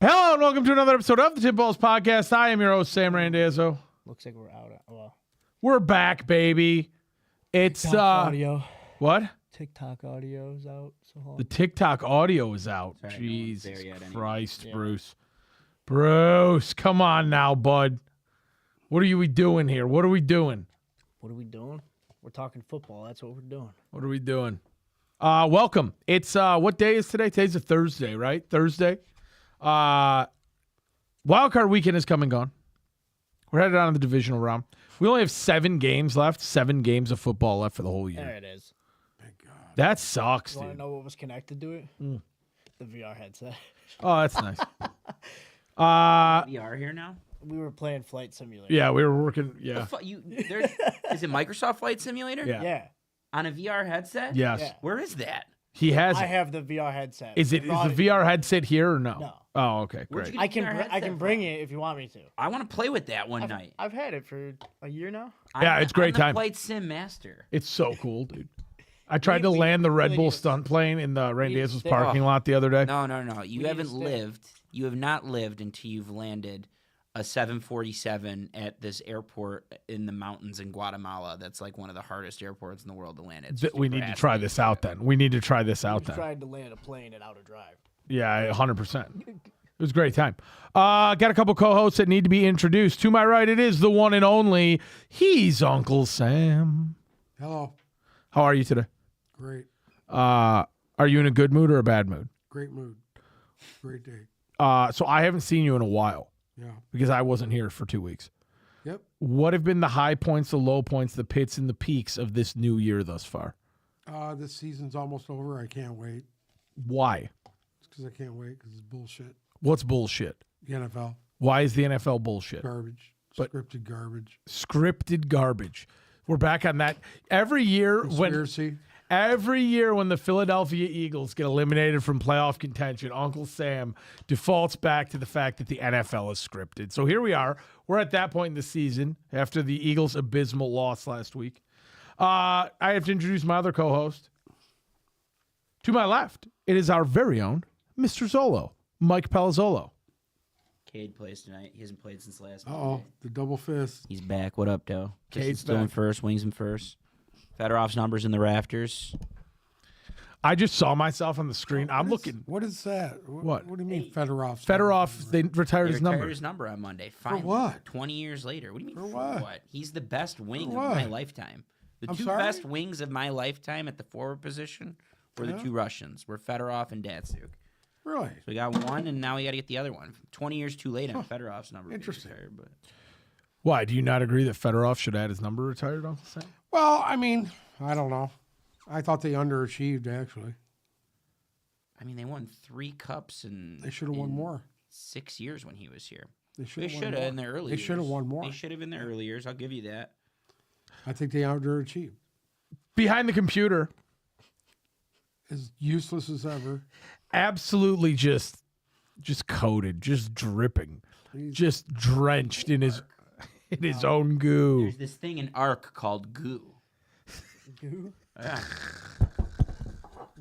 Hello and welcome to another episode of the Tip Balls Podcast. I am your host, Sam Randazzo. Looks like we're out. Well, we're back, baby. It's audio. What? TikTok audio is out. So the TikTok audio is out. Sorry, Jesus no anyway. Christ, Yeah. Bruce. Bruce, come on now, bud. What are we doing here? What are we doing? What are we doing? We're talking football. That's what we're doing. What are we doing? Welcome. It's what day is today? Today's a Thursday, right? Thursday. Wildcard weekend is come and gone. We're headed on to the divisional round. We only have 7 games left. 7 games of football left for the whole year. There it is. Thank God. That sucks, You want to dude. know what was connected to it? The VR headset. Oh, that's nice. VR here now. We were playing Flight Simulator. Yeah, we were working. Yeah. Is it Microsoft Flight Simulator? Yeah. Yeah. On a VR headset? Yes. Yeah. Where is that? He has I it. have the VR headset. Is the VR headset here or no? No. Oh, okay, Where'd great. you I get can VR I headset can bring it if you want me to. I want to play with that one night. I've had it for a year now. Yeah, it's great I'm time. the Flight Sim Master. It's so cool, dude. I tried to We land the Red really Bull need to- stunt plane in the Randazzo's stay- parking lot the other day. No. You need to haven't stay. lived. You have not lived until you've landed a 747 at this airport in the mountains in Guatemala. That's like one of the hardest airports in the world to land. It's just We need to grass try land. this out then. We need to try this out We've then. tried to land a plane at Outer Drive. Yeah, 100%. It was a great time. Got a couple co-hosts that need to be introduced. To my right, it is the one and only. He's Uncle Sam. Hello. How are you today? Great. Are you in a good mood or a bad mood? Great mood. Great day. So I haven't seen you in a while Yeah. because I wasn't here for 2 weeks. Yep. What have been the high points, the low points, the pits, and the peaks of this new year thus far? This season's almost over. I can't wait. Why? It's because I can't wait because it's bullshit. What's bullshit? The NFL. Why is the NFL bullshit? Garbage. But- Scripted garbage. Scripted garbage. We're back on that. Every year Conspiracy. when the Philadelphia Eagles get eliminated from playoff contention, Uncle Sam defaults back to the fact that the NFL is scripted. So here we are. We're at that point in the season after the Eagles' abysmal loss last week. I have to introduce my other co-host. To my left, it is our very own Mr. Zolo, Mike Palazzolo. Cade plays tonight. He hasn't played since last Uh-oh. night. The double fist. He's back. What up, Doe? Cade's still in back. first. Wings in first. Fedorov's numbers in the rafters. I just saw myself on the screen. I'm looking. What is that? What? What do you mean Fedorov? Fedorov, they retired He his retired number. his number on Monday. Finally. what? 20 years later. What do you mean For for what? He's the best wing For of my what? lifetime. The I'm two sorry? best wings of my lifetime at the forward position were the two Russians. Were Fedorov and Datsuk. Really? So we got one, and now we got to get the other one. 20 years too late on Fedorov's number. being Interesting. retired, but Why? Do you not agree that Fedorov should add his number retired, Uncle Sam? Well, I mean, I don't know. I thought they underachieved, actually. I mean, they won 3 cups and They should have won more. 6 years when he was here. They They should have should won have more. in their early They years. should have won more. They should have in their early years. I'll give you that. I think they underachieved. Behind the computer, As useless as ever. absolutely just coated, just dripping, He's- just drenched in his own goo. There's this thing in ARC called goo. Goo? Yeah.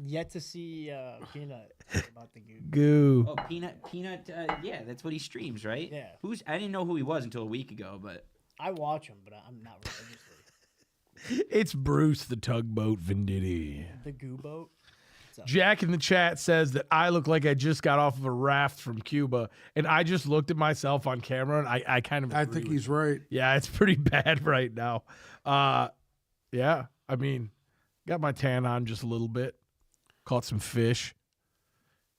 Yet to see Peanut about the goo. Goo. Oh, Peanut. Yeah, that's what he streams, right? Yeah. I didn't know who he was until a week ago, but I watch him, but I'm not religiously. It's Bruce the Tugboat Venditti. The goo boat? Jack in the chat says that I look like I just got off of a raft from Cuba, and I just looked at myself on camera, and I kind of I agree think with he's right. Yeah, it's pretty bad right now. Yeah, I mean, got my tan on just a little bit. Caught some fish.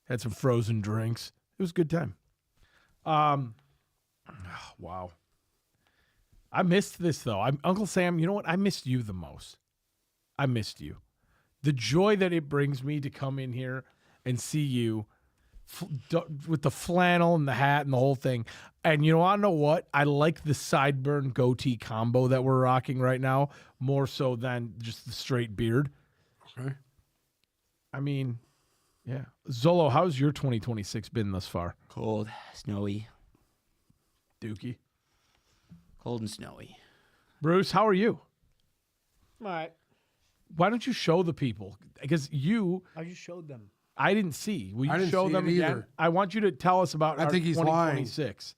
Had some frozen drinks. It was a good time. Wow. I missed this, though. Uncle Sam, you know what? I missed you the most. I missed you. The joy that it brings me to come in here and see you with the flannel and the hat and the whole thing. And you want to know what? I like the sideburn goatee combo that we're rocking right now more so than just the straight beard. Okay. I mean, yeah. Zolo, how's your 2026 been thus far? cold, snowy, Dookie. cold and snowy. Bruce, how are you? All right. Why don't you show the people? Because I just showed them. I didn't see. Will you I didn't show see them it again? either. I want you to tell us about I our think he's lying. 2026.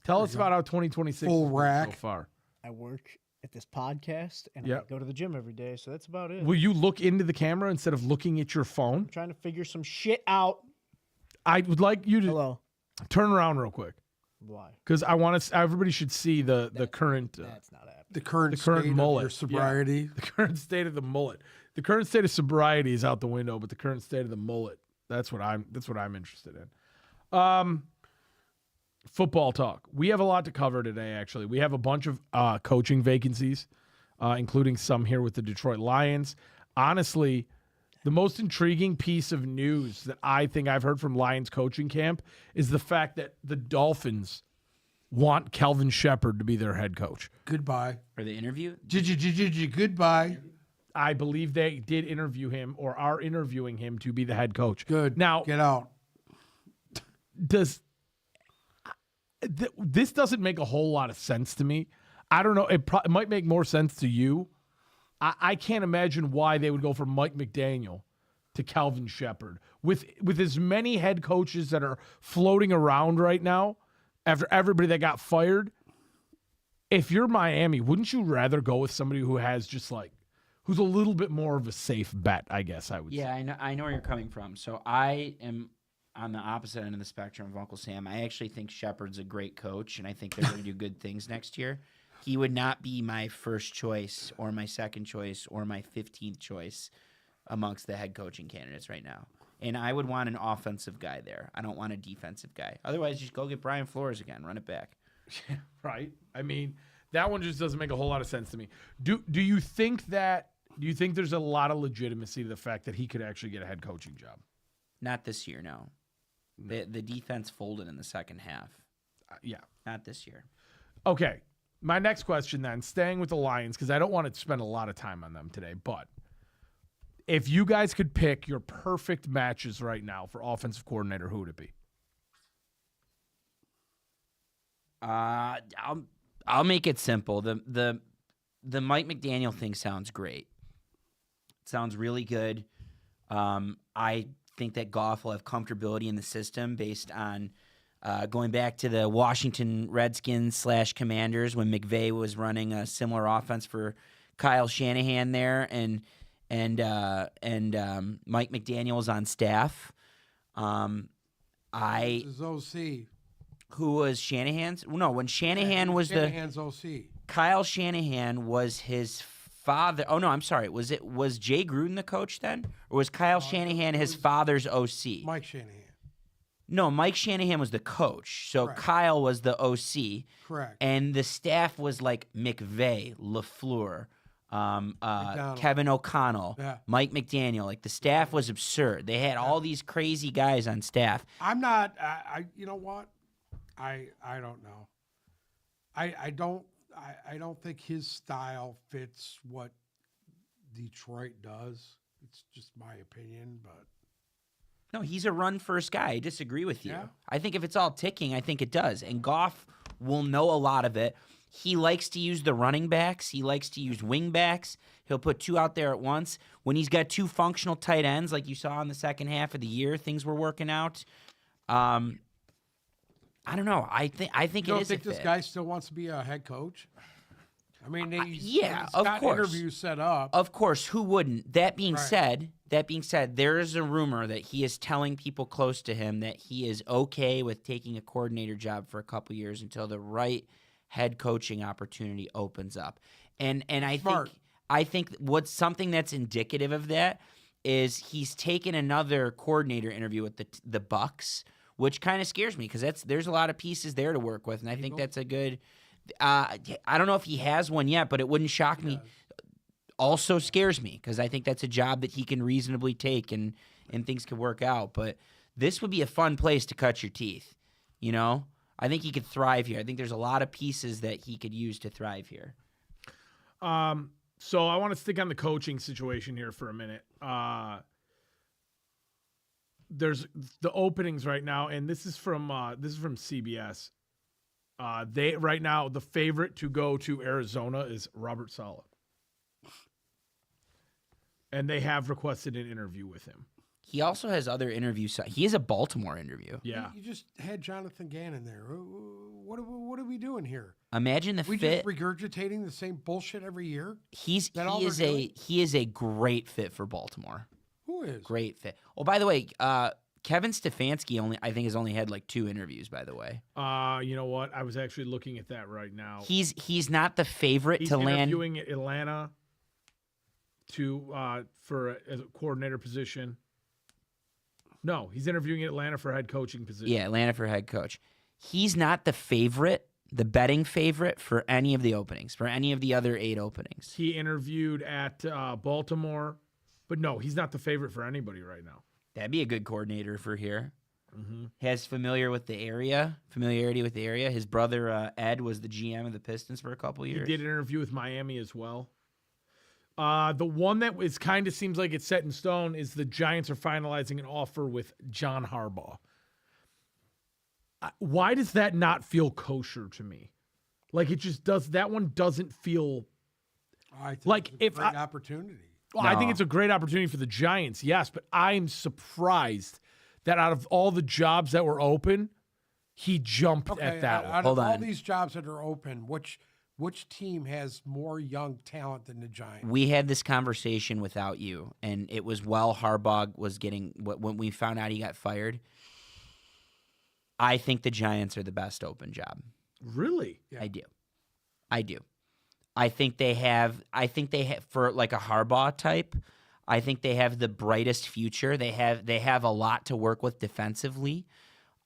Tell us about how 2026 Full has been rack. so far. I work at this podcast, and Yeah. I go to the gym every day, so that's about it. Will you look into the camera instead of looking at your phone? I'm trying to figure some shit out. I would like you to Hello. turn around real quick Why? because I want to. Everybody should see the current That's not happening. The current, The current state mullet, of your sobriety. the current state of the mullet. The current state of sobriety is out the window, but the current state of the mullet. That's what I'm interested in. Football talk. We have a lot to cover today. Actually, we have a bunch of coaching vacancies, including some here with the Detroit Lions. Honestly, the most intriguing piece of news that I think I've heard from Lions coaching camp is the fact that the Dolphins want Kelvin Shepard to be their head coach. Goodbye. For the interview, Goodbye. I believe they did interview him or are interviewing him to be the head coach. Good. Now, Get out. this doesn't make a whole lot of sense to me. I don't know. It might make more sense to you. I can't imagine why they would go from Mike McDaniel to Calvin Shepard with as many head coaches that are floating around right now after everybody that got fired. If you're Miami, wouldn't you rather go with somebody who has just like, who's a little bit more of a safe bet, I guess I would say. Yeah, I know where you're coming from. So I am on the opposite end of the spectrum of Uncle Sam. I actually think Shepard's a great coach, and I think they're going to do good things next year. He would not be my first choice or my second choice or my 15th choice amongst the head coaching candidates right now. And I would want an offensive guy there. I don't want a defensive guy. Otherwise, just go get Brian Flores again. Run it back. Right? I mean, that one just doesn't make a whole lot of sense to me. Do you think there's a lot of legitimacy to the fact that he could actually get a head coaching job? Not this year, no. The defense folded in the second half. Yeah. Not this year. Okay. My next question then, staying with the Lions, because I don't want to spend a lot of time on them today, but if you guys could pick your perfect matches right now for offensive coordinator, who would it be? I'll make it simple. The Mike McDaniel thing sounds great. It sounds really good. I think that Goff will have comfortability in the system based on going back to the Washington Redskins / Commanders when McVay was running a similar offense for Kyle Shanahan there, and Mike McDaniel was on staff. This is OC. Who was Shanahan's? No, when Shanahan was Shanahan's OC. Kyle Shanahan was his father. Oh no, I'm sorry. Was Jay Gruden the coach then, or was Kyle Shanahan his father's OC? Mike Shanahan. No, Mike Shanahan was the coach. So Correct. Kyle was the OC. Correct. And the staff was like McVay, LaFleur, McDonald. Kevin O'Connell, Yeah. Mike McDaniel. Like the staff was absurd. They had all these crazy guys on staff. I'm not. You know what? I don't know. I don't think his style fits what Detroit does. It's just my opinion, but No, he's a run-first guy. I disagree with you. Yeah. I think if it's all ticking, I think it does. And Goff will know a lot of it. He likes to use the running backs. He likes to use wing backs. He'll put two out there at once. When he's got two functional tight ends, like you saw in the second half of the year, things were working out. I don't know. I think you it don't is think a this fit. guy still wants to be a head coach? I mean, he's of got course. interviews set up. Of course, who wouldn't? That being Right. said, there is a rumor that he is telling people close to him that he is okay with taking a coordinator job for a couple years until the right head coaching opportunity opens up. And Smart. I think what's something that's indicative of that is he's taken another coordinator interview with the Bucks, which kind of scares me because there's a lot of pieces there to work with, and I think that's a good. I don't know if he has one yet, but it wouldn't shock me. Also scares me because I think that's a job that he can reasonably take and things could work out. But this would be a fun place to cut your teeth. You know, I think he could thrive here. I think there's a lot of pieces that he could use to thrive here. So I want to stick on the coaching situation here for a minute. There's the openings right now, and this is from CBS. They right now the favorite to go to Arizona is Robert Saleh, and they have requested an interview with him. He also has other interviews. He has a Baltimore interview. Yeah, You just had Jonathan Gannon there. What are we doing here? Imagine the We fit. just regurgitating the same bullshit every year? He all is they're doing? he is a great fit for Baltimore. Who is? Great fit. Oh, by the way, Kevin Stefanski I think has only had like 2 interviews. By the way, you know what? I was actually looking at that right now. he's not the favorite He's to land. interviewing at Atlanta for a coordinator position. No, he's interviewing at Atlanta for a head coaching position. Yeah, Atlanta for head coach. He's not the favorite, the betting favorite for any of the openings, for any of the other 8 openings. He interviewed at Baltimore, but no, he's not the favorite for anybody right now. That'd be a good coordinator for here. Mm-hmm. Has familiarity with the area. His brother Ed was the GM of the Pistons for a couple He years. did an interview with Miami as well. The one that is kind of seems like it's set in stone is the Giants are finalizing an offer with John Harbaugh. Why does that not feel kosher to me? Like it just does. That one doesn't feel. I think Like, it's a if great I- opportunity. Well, I think No. it's a great opportunity for the Giants, yes, but I'm surprised that out of all the jobs that were open, he jumped Okay, at that one. out Hold of all on. these jobs that are open, which team has more young talent than the Giants? We had this conversation without you, and it was while Harbaugh was getting when we found out he got fired. I think the Giants are the best open job. Really? Yeah. I do. I think they have for like a Harbaugh type. I think they have the brightest future. They have a lot to work with defensively,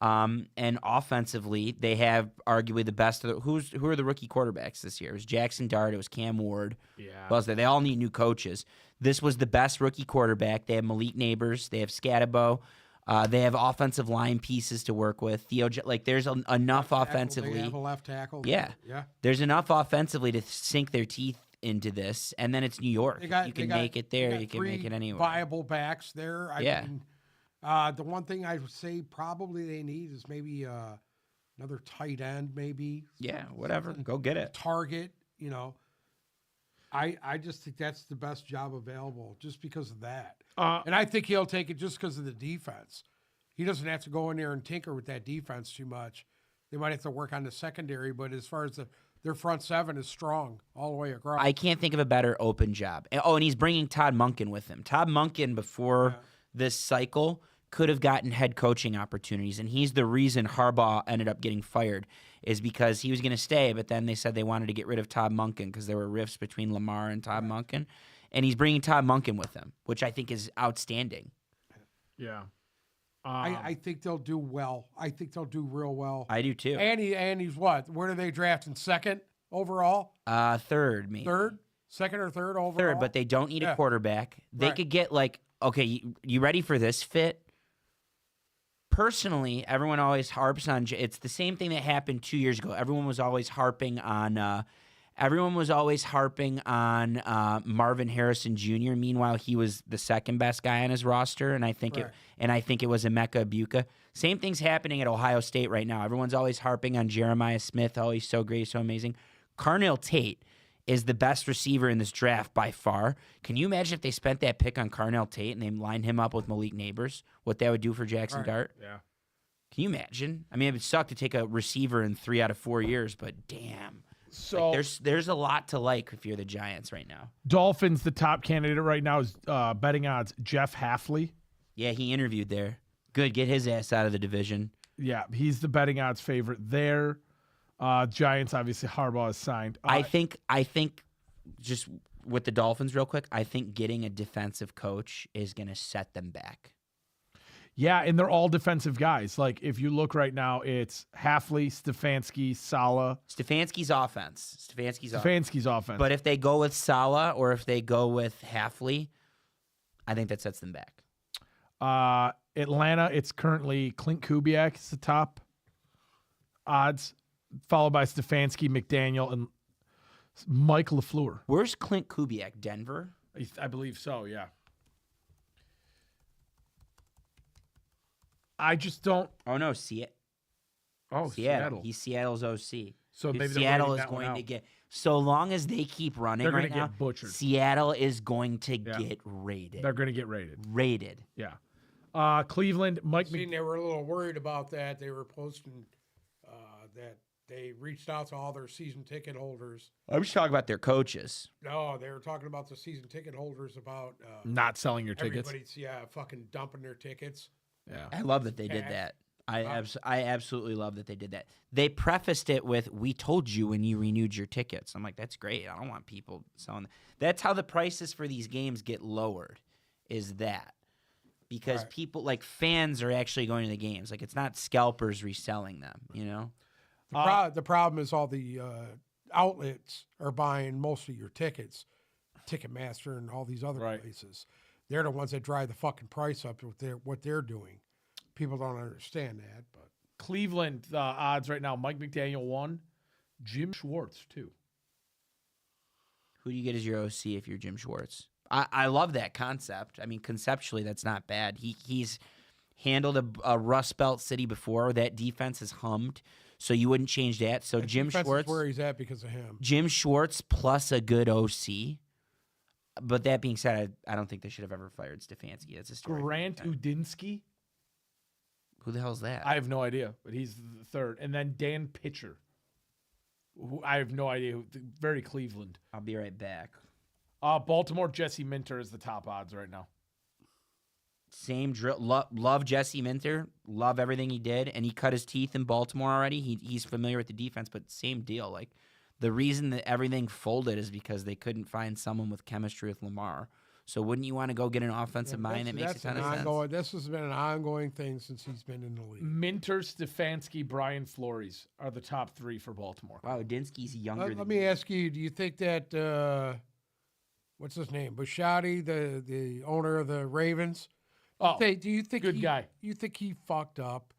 and offensively they have arguably the best. Who are the rookie quarterbacks this year? It was Jackson Dart. It was Cam Ward. Yeah. Who else? They all need new coaches. This was the best rookie quarterback. They have Malik Neighbors. They have Scatabo. They have offensive line pieces to work with. There's enough offensively. They have a left tackle. Yeah. Yeah. There's enough offensively to sink their teeth into this, and then it's New York. You can make it there. You can make it anywhere. Viable backs there. Yeah. Mean, the one thing I would say probably they need is maybe another tight end, maybe. Yeah, whatever. Go get it. Target, I just think that's the best job available just because of that. And I think he'll take it just because of the defense. He doesn't have to go in there and tinker with that defense too much. They might have to work on the secondary, but as far as their front seven is strong all the way across. I can't think of a better open job. Oh, and he's bringing Todd Monken with him. Todd Monken, before this cycle, could have gotten head coaching opportunities, and he's the reason Harbaugh ended up getting fired, is because he was going to stay, but then they said they wanted to get rid of Todd Monken because there were rifts between Lamar and Todd Monken, and he's bringing Todd Monken with him, which I think is outstanding. Yeah. I think they'll do well. I think they'll do real well. I do too. And he's what? Where do they draft in second overall? Third, maybe. Third? Second or third overall? Third, but they don't need a quarterback. They Right. could get okay, you ready for this fit? Personally, everyone always harps on. It's the same thing that happened 2 years ago. Everyone was always harping on. Marvin Harrison Jr. Meanwhile, he was the second best guy on his roster, and I think it was Emeka Ibuka. Same thing's happening at Ohio State right now. Everyone's always harping on Jeremiah Smith. Oh, he's so great, so amazing. Carnell Tate is the best receiver in this draft by far. Can you imagine if they spent that pick on Carnell Tate and they lined him up with Malik Neighbors, what that would do for Jackson Dart? Yeah. Can you imagine? I mean, it would suck to take a receiver in 3 out of 4 years, but damn. So There's a lot to like if you're the Giants right now. Dolphins, the top candidate right now is betting odds Jeff Hafley. Yeah, he interviewed there. Good, get his ass out of the division. Yeah, he's the betting odds favorite there. Giants, obviously, Harbaugh is signed. I think just with the Dolphins real quick, I think getting a defensive coach is going to set them back. Yeah, and they're all defensive guys. Like, if you look right now, it's Hafley, Stefanski, Saleh. Stefanski's offense. Stefanski's offense. But if they go with Saleh or if they go with Hafley, I think that sets them back. Atlanta, it's currently Clint Kubiak is the top odds, followed by Stefanski, McDaniel, and Mike LaFleur. Where's Clint Kubiak? Denver? I believe so, yeah. I just don't. Oh, no, Seattle. Seattle. He's Seattle's OC. So maybe Seattle they're is going to get. get. So long as they keep running They're right gonna now, get butchered. Seattle is going to get raided. They're going to get rated. Raided. Yeah. Cleveland, Mike. They were a little worried about that. They were posting that they reached out to all their season ticket holders. I'm just talking about their coaches. No, they were talking about the season ticket holders about Not selling your tickets. everybody's fucking dumping their tickets. Yeah. I love that they did that. I absolutely love that they did that. They prefaced it with, "We told you when you renewed your tickets." I'm like, that's great. I don't want people selling. That's how the prices for these games get lowered, is that. Because people, like fans, are actually going to the games. Like, it's not scalpers reselling them, you know? The problem is all the outlets are buying most of your tickets, Ticketmaster and all these other places. They're the ones that drive the fucking price up with what they're doing. People don't understand that, but Cleveland, the odds right now, Mike McDaniel 1, Jim Schwartz 2. Who do you get as your OC if you're Jim Schwartz? I love that concept. I mean, conceptually, that's not bad. He's handled a Rust Belt city before. That defense has hummed, so you wouldn't change that. So Jim Schwartz, is where he's at because of him. Jim Schwartz plus a good OC. But that being said, I don't think they should have ever fired Stefanski. That's a story. Grant Udinsky. Who the hell's that? I have no idea, but he's the third. And then Dan Pitcher, who I have no idea. Very Cleveland. I'll be right back. Baltimore, Jesse Minter is the top odds right now. Same drill. Love Jesse Minter. Love everything he did, and he cut his teeth in Baltimore already. He's familiar with the defense, but same deal. Like the reason that everything folded is because they couldn't find someone with chemistry with Lamar. So wouldn't you want to go get an offensive mind that makes a ton of sense? This has been an ongoing thing since he's been in the league. Minter, Stefanski, Brian Flores are the top three for Baltimore. Wow, Dinsky's younger than Let me ask you: do you think that what's his name, Bisciotti, the owner of the Ravens? Oh, do you think good guy. You think he fucked up?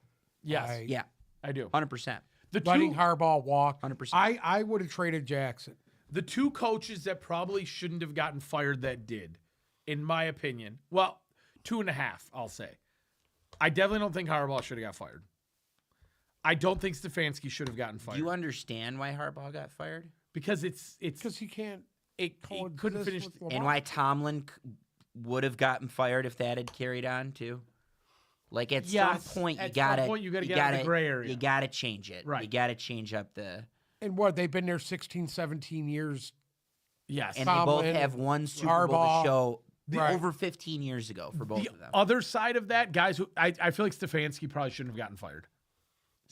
Yes, Yeah, I do. 100%. Letting Harbaugh walk. 100%. I would have traded Jackson. The two coaches that probably shouldn't have gotten fired that did, in my opinion, well, 2.5, I'll say. I definitely don't think Harbaugh should have got fired. I don't think Stefanski should have gotten fired. Do you understand why Harbaugh got fired? Because it's Because he can't. it couldn't finish. And why Tomlin would have gotten fired if that had carried on too? Like at some point you gotta get out of the gray area. You gotta change it. Right. You gotta change up the. And what, they've been there 16, 17 years. Yes. And they both Tomlin, have one Super Bowl Harbaugh, to show right. over 15 years ago for both The of them. other side of that, guys, who I feel like Stefanski probably shouldn't have gotten fired.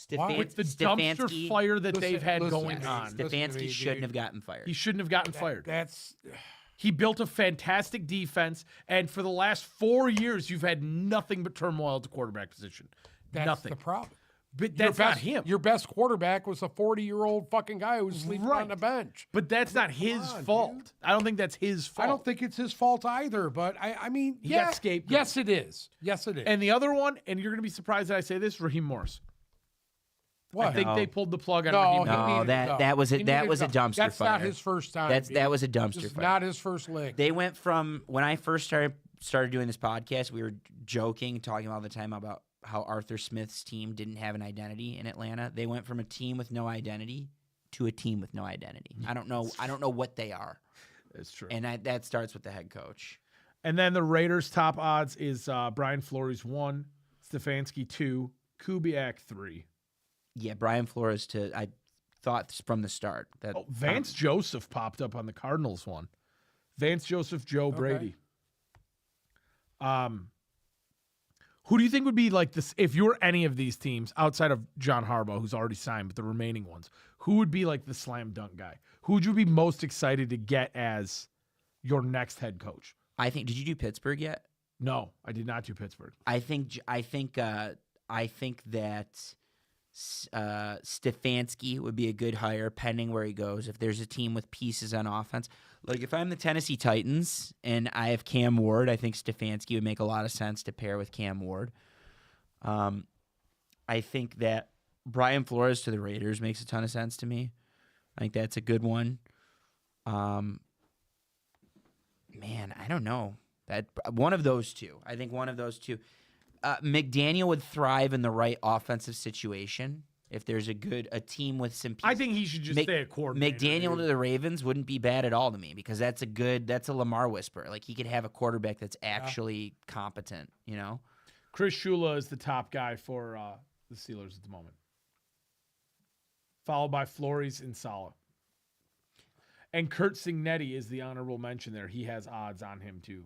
With the dumpster fire that they've had going on. Stefanski shouldn't have gotten fired. He shouldn't have gotten fired. That's He built a fantastic defense, and for the last 4 years, you've had nothing but turmoil at the quarterback position. Nothing. the problem. But that's not him. Your best quarterback was a 40-year-old fucking guy who was sleeping Right. on the bench. But that's not his fault. dude. I don't think that's his fault. I don't think it's his fault either, but I mean, He got scapegoated. Yes, it is. Yes, it is. And the other one, and you're going to be surprised that I say this, Raheem Morris. what? I think No. they pulled the plug on No, Raheem he Morris. No, needed that- to go. that was a- He that needed was to a go. dumpster That's not fire. his first time. That dude. was a dumpster This is fire. not his first lick. They went from when I first started doing this podcast, we were joking, talking all the time about how Arthur Smith's team didn't have an identity in Atlanta. They went from a team with no identity to a team with no identity. I don't know what they are. It's true. And that starts with the head coach. And then the Raiders' top odds is Brian Flores 1, Stefanski 2, Kubiak 3. Yeah, Brian Flores I thought from the start that Vance Joseph popped up on the Cardinals one. Vance Joseph, Joe Brady. Who do you think would be like this if you're any of these teams outside of John Harbaugh, who's already signed, but the remaining ones? Who would be like the slam dunk guy? Who would you be most excited to get as your next head coach? I think. Did you do Pittsburgh yet? No, I did not do Pittsburgh. I think that Stefanski would be a good hire, pending where he goes. If there's a team with pieces on offense, like if I'm the Tennessee Titans and I have Cam Ward, I think Stefanski would make a lot of sense to pair with Cam Ward. I think that Brian Flores to the Raiders makes a ton of sense to me. I think that's a good one. Man, I don't know. That one of those two. I think one of those two. McDaniel would thrive in the right offensive situation if there's a team with some pieces. I think he should just stay a coordinator. McDaniel to the Ravens wouldn't be bad at all to me because that's a Lamar whisperer. Like he could have a quarterback that's actually competent, you know? Chris Shula is the top guy for the Steelers at the moment, followed by Flores and Saleh. And Kurt Signetti is the honorable mention there. He has odds on him too.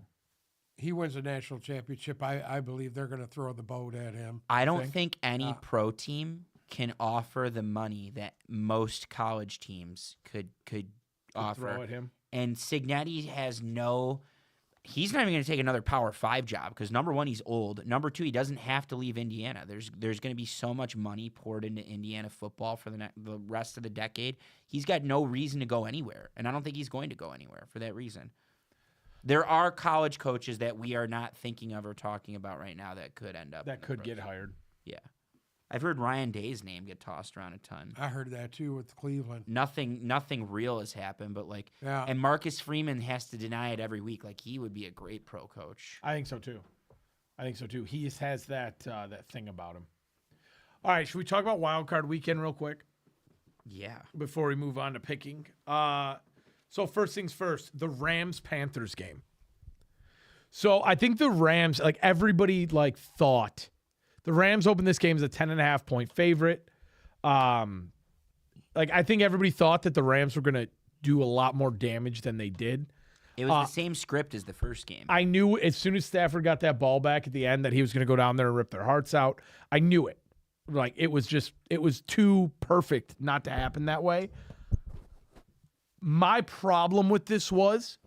He wins a national championship. I believe they're going to throw the boat at him. I don't think any pro team can offer the money that most college teams could offer. Throw at him. And Signetti has he's not even going to take another Power 5 job because number one, he's old. Number two, he doesn't have to leave Indiana. There's going to be so much money poured into Indiana football for the rest of the decade. He's got no reason to go anywhere, and I don't think he's going to go anywhere for that reason. There are college coaches that we are not thinking of or talking about right now that could end up. That could get hired. Yeah. I've heard Ryan Day's name get tossed around a ton. I heard that too with Cleveland. Nothing real has happened, but and Marcus Freeman has to deny it every week. Like he would be a great pro coach. I think so too. He has that thing about him. All right, should we talk about Wildcard Weekend real quick Yeah. before we move on to picking? So first things first, the Rams-Panthers game. So I think the Rams, like everybody thought The Rams opened this game as a 10.5-point favorite. I think everybody thought that the Rams were going to do a lot more damage than they did. It was the same script as the first game. I knew as soon as Stafford got that ball back at the end that he was going to go down there and rip their hearts out. I knew it. It was too perfect not to happen that way. My problem with this was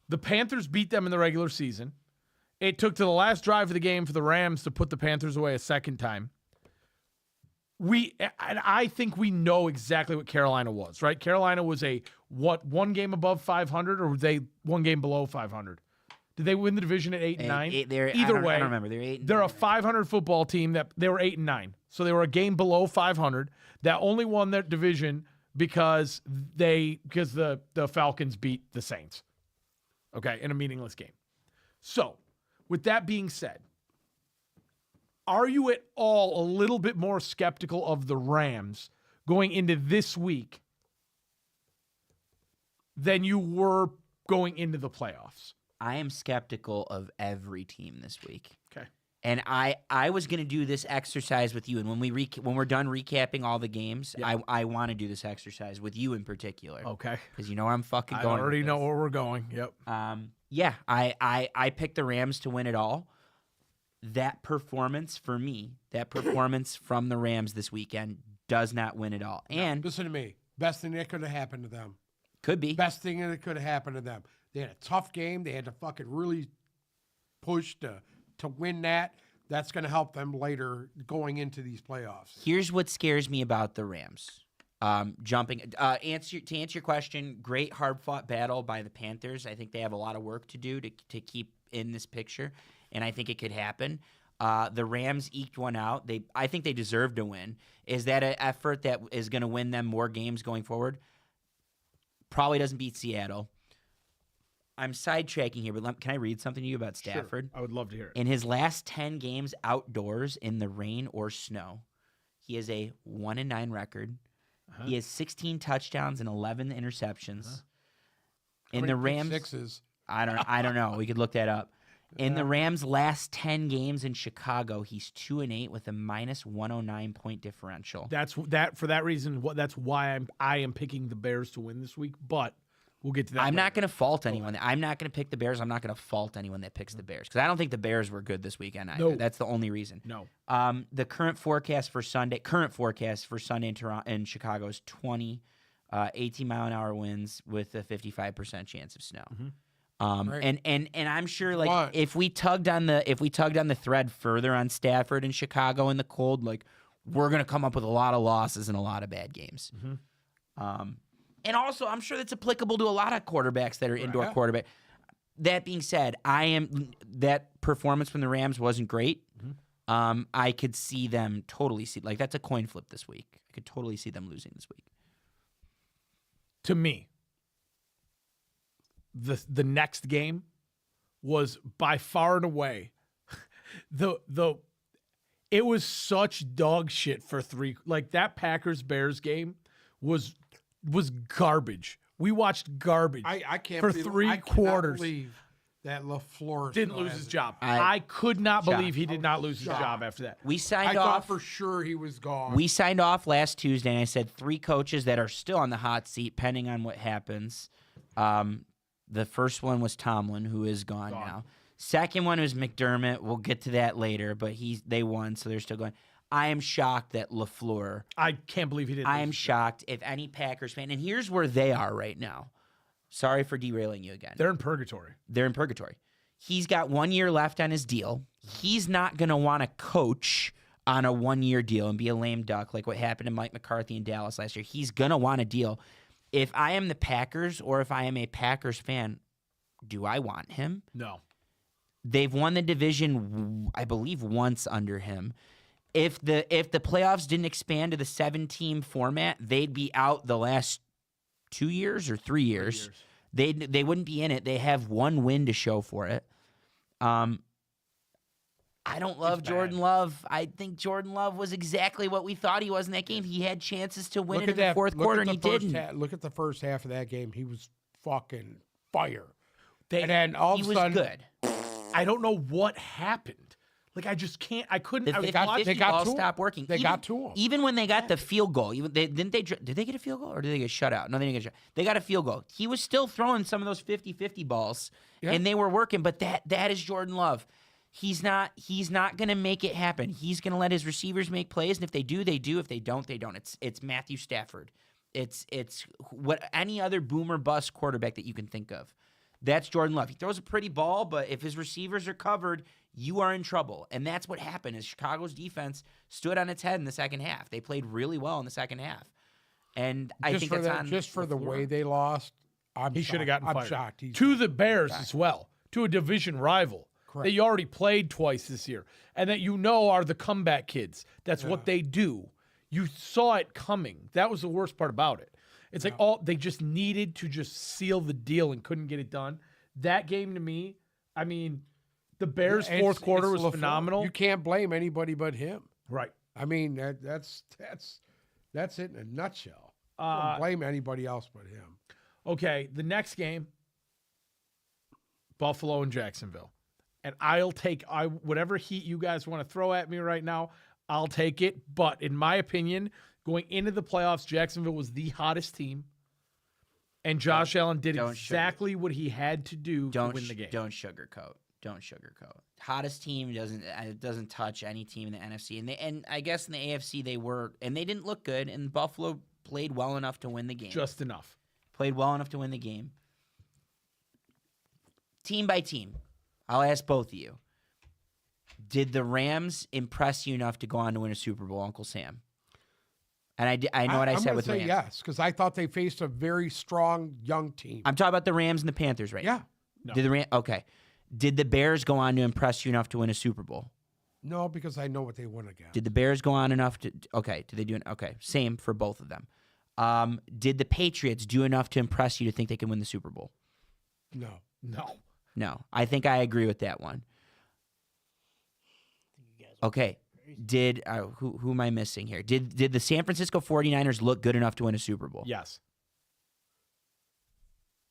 the Panthers beat them in the regular season. It took to the last drive of the game for the Rams to put the Panthers away a second time. I think we know exactly what Carolina was, right? Carolina was one game above 500, or were they one game below 500? Did they win the division at 8 and 9? Either way, I don't remember. They're 8. They're a 500 football team that they were 8 and 9, so they were a game below 500. That only won that division because the Falcons beat the Saints, okay, in a meaningless game. So, with that being said, are you at all a little bit more skeptical of the Rams going into this week than you were going into the playoffs? I am skeptical of every team this week. Okay. And I was going to do this exercise with you, and when we're done recapping all the games, Yeah. I want to do this exercise with you in particular. Okay. Because you know where I'm fucking I going. already with know this. where we're going. Yep. Yeah, I picked the Rams to win it all. That performance for me, that performance from the Rams this weekend does not win it all. And Listen to me. Best thing that could have happened to them. could be. Best thing that could have happened to them. They had a tough game. They had to fucking really push to win that. That's going to help them later going into these playoffs. Here's what scares me about the Rams. To answer your question, great hard-fought battle by the Panthers. I think they have a lot of work to do to keep in this picture, and I think it could happen. The Rams eked one out. I think they deserve to win. Is that an effort that is going to win them more games going forward? Probably doesn't beat Seattle. I'm sidetracking here, but can I read something to you about Stafford? Sure. I would love to hear it. In his last 10 games outdoors in the rain or snow, he has a 1-9 record. Uh-huh. He has 16 touchdowns and 11 interceptions. Uh-huh. In the Rams, sixes. I don't know. We could look that up. In the Rams' last 10 games in Chicago, he's 2-8 with a minus 109 point differential. For that reason. That's why I am picking the Bears to win this week. But we'll get to that. I'm later. not going to fault anyone. I'm not going to pick the Bears. I'm not going to fault anyone that picks the Bears because I don't think the Bears were good this weekend either. No. That's the only reason. No. The current forecast for Sunday in Toronto in Chicago is 20, 18-mile-an-hour winds with a 55% chance of snow. Mm-hmm. Right. And I'm sure But- if we tugged on the thread further on Stafford and Chicago in the cold, we're gonna come up with a lot of losses and a lot of bad games. Mm-hmm. And also I'm sure that's applicable to a lot of quarterbacks that are indoor Right. quarterback. That being said, that performance from the Rams wasn't great. Mm-hmm. I could see them that's a coin flip this week. I could totally see them losing this week. To me, the next game was by far and away it was such dog shit for that Packers Bears game was garbage. We watched garbage. I can't for believe, 3 I cannot quarters. believe that LaFleur Didn't still lose has his it. job. I- I could not Shocked. believe he did not lose his Shocked. job after that. We I signed thought off for sure he was gone. We signed off last Tuesday, and I said 3 coaches that are still on the hot seat, pending on what happens. The first one was Tomlin, who is gone now. Second one was McDermott. We'll get to that later, but they won, so they're still going. I am shocked that LaFleur. I can't believe he didn't. I lose am his job. shocked if any Packers fan, and here's where they are right now. Sorry for derailing you again. They're in purgatory. They're in purgatory. He's got 1 year left on his deal. He's not going to want to coach on a 1-year deal and be a lame duck like what happened to Mike McCarthy in Dallas last year. He's going to want a deal. If I am the Packers or if I am a Packers fan, do I want him? No. They've won the division, I believe, once under him. If the playoffs didn't expand to the 7-team format, they'd be out the last 2 years or 3 years. They wouldn't be in it. They have 1 win to show for it. I don't love It's Jordan bad. Love. I think Jordan Love was exactly what we thought he was in that game. He had chances to win it in the that fourth look quarter, at and the he first didn't. look at the first half of that game. He was fucking fire. They- And then all He of a was sudden, good. I don't know what happened. Like I just can't. I couldn't. The I 50, watched- 50 got ball to 'em. stopped working. They even, got to 'em. Even when they got the field goal, did they get a field goal or did they get shut out? No, they didn't get shut. They got a field goal. He was still throwing some of those 50-50 balls, and they were working. But that is Jordan Love. He's not going to make it happen. He's going to let his receivers make plays, and if they do, they do. If they don't, they don't. It's Matthew Stafford. It's what any other boomer bust quarterback that you can think of. That's Jordan Love. He throws a pretty ball, but if his receivers are covered, you are in trouble. And that's what happened is Chicago's defense stood on its head in the second half. They played really well in the second half. And I think that's on just for the floor. way they lost. he should have gotten I'm fired. shocked. He's To the Bears as well, to a division rival Correct. that you already played twice this year, and that you know are the comeback kids. That's what they do. You saw it coming. That was the worst part about it. It's like they just needed to just seal the deal and couldn't get it done. That game to me, I mean, the Bears' fourth quarter was LaFleur. phenomenal. You can't blame anybody but him. Right. I mean, that's it in a nutshell. Don't blame anybody else but him. Okay, the next game, Buffalo and Jacksonville. And I'll take whatever heat you guys want to throw at me right now, I'll take it. But in my opinion, going into the playoffs, Jacksonville was the hottest team. And Josh Allen did exactly what he had to do to win the game. Don't sugarcoat. Don't sugarcoat. Hottest team doesn't touch any team in the NFC. And I guess in the AFC they didn't look good. And Buffalo played well enough to win the game. Just enough. Played well enough to win the game. Team by team, I'll ask both of you. Did the Rams impress you enough to go on to win a Super Bowl, Uncle Sam? And I know what I said with say Rams. yes, because I thought they faced a very strong young team. I'm talking about the Rams and the Panthers right now. No. Okay. Did the Bears go on to impress you enough to win a Super Bowl? No, because I know what they won against. Did the Bears go on enough to okay, did they do it? Okay, same for both of them. Did the Patriots do enough to impress you to think they can win the Super Bowl? No. No. I think I agree with that one. Okay. Did who am I missing here? Did the San Francisco 49ers look good enough to win a Super Bowl? Yes.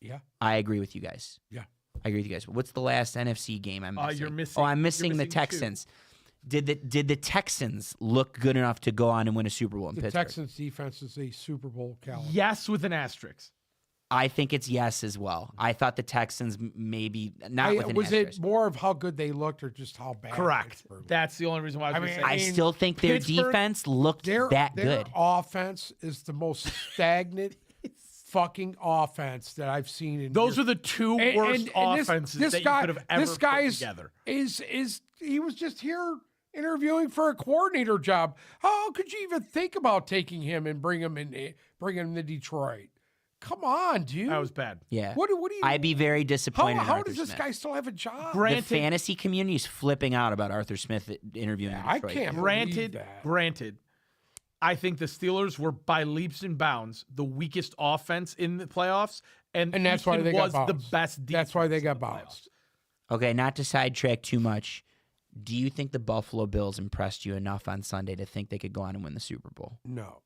Yeah. I agree with you guys. Yeah. I agree with you guys. What's the last NFC game I'm missing? You're missing. Oh, I'm you're missing the two. Texans. Did the Texans look good enough to go on and win a Super Bowl in The Pittsburgh? Texans defense is a Super Bowl caliber. Yes, with an asterisk. I think it's yes as well. I thought the Texans maybe not with an Was asterisk. it more of how good they looked or just how bad? Correct. Pittsburgh That's the only reason why I was I going to mean, say. I mean, still think their Pittsburgh- defense looked that their good. offense is the most stagnant fucking offense that I've seen in Those years. are the two worst offenses that you could have ever this guy put together. is he was just here interviewing for a coordinator job. How could you even think about taking him and bring him to Detroit? Come on, dude. That was bad. Yeah. What do you? I'd be very disappointed. in How Arthur does this Smith. guy still have a job? The Granted, fantasy community is flipping out about Arthur Smith interviewing. in I Detroit. can't granted, believe that. granted, I think the Steelers were by leaps and bounds the weakest offense in the playoffs, and that's why Houston they got was the bounced. best defense. That's why they in got the bounced. playoffs. Okay, not to sidetrack too much. Do you think the Buffalo Bills impressed you enough on Sunday to think they could go on and win the Super Bowl? No.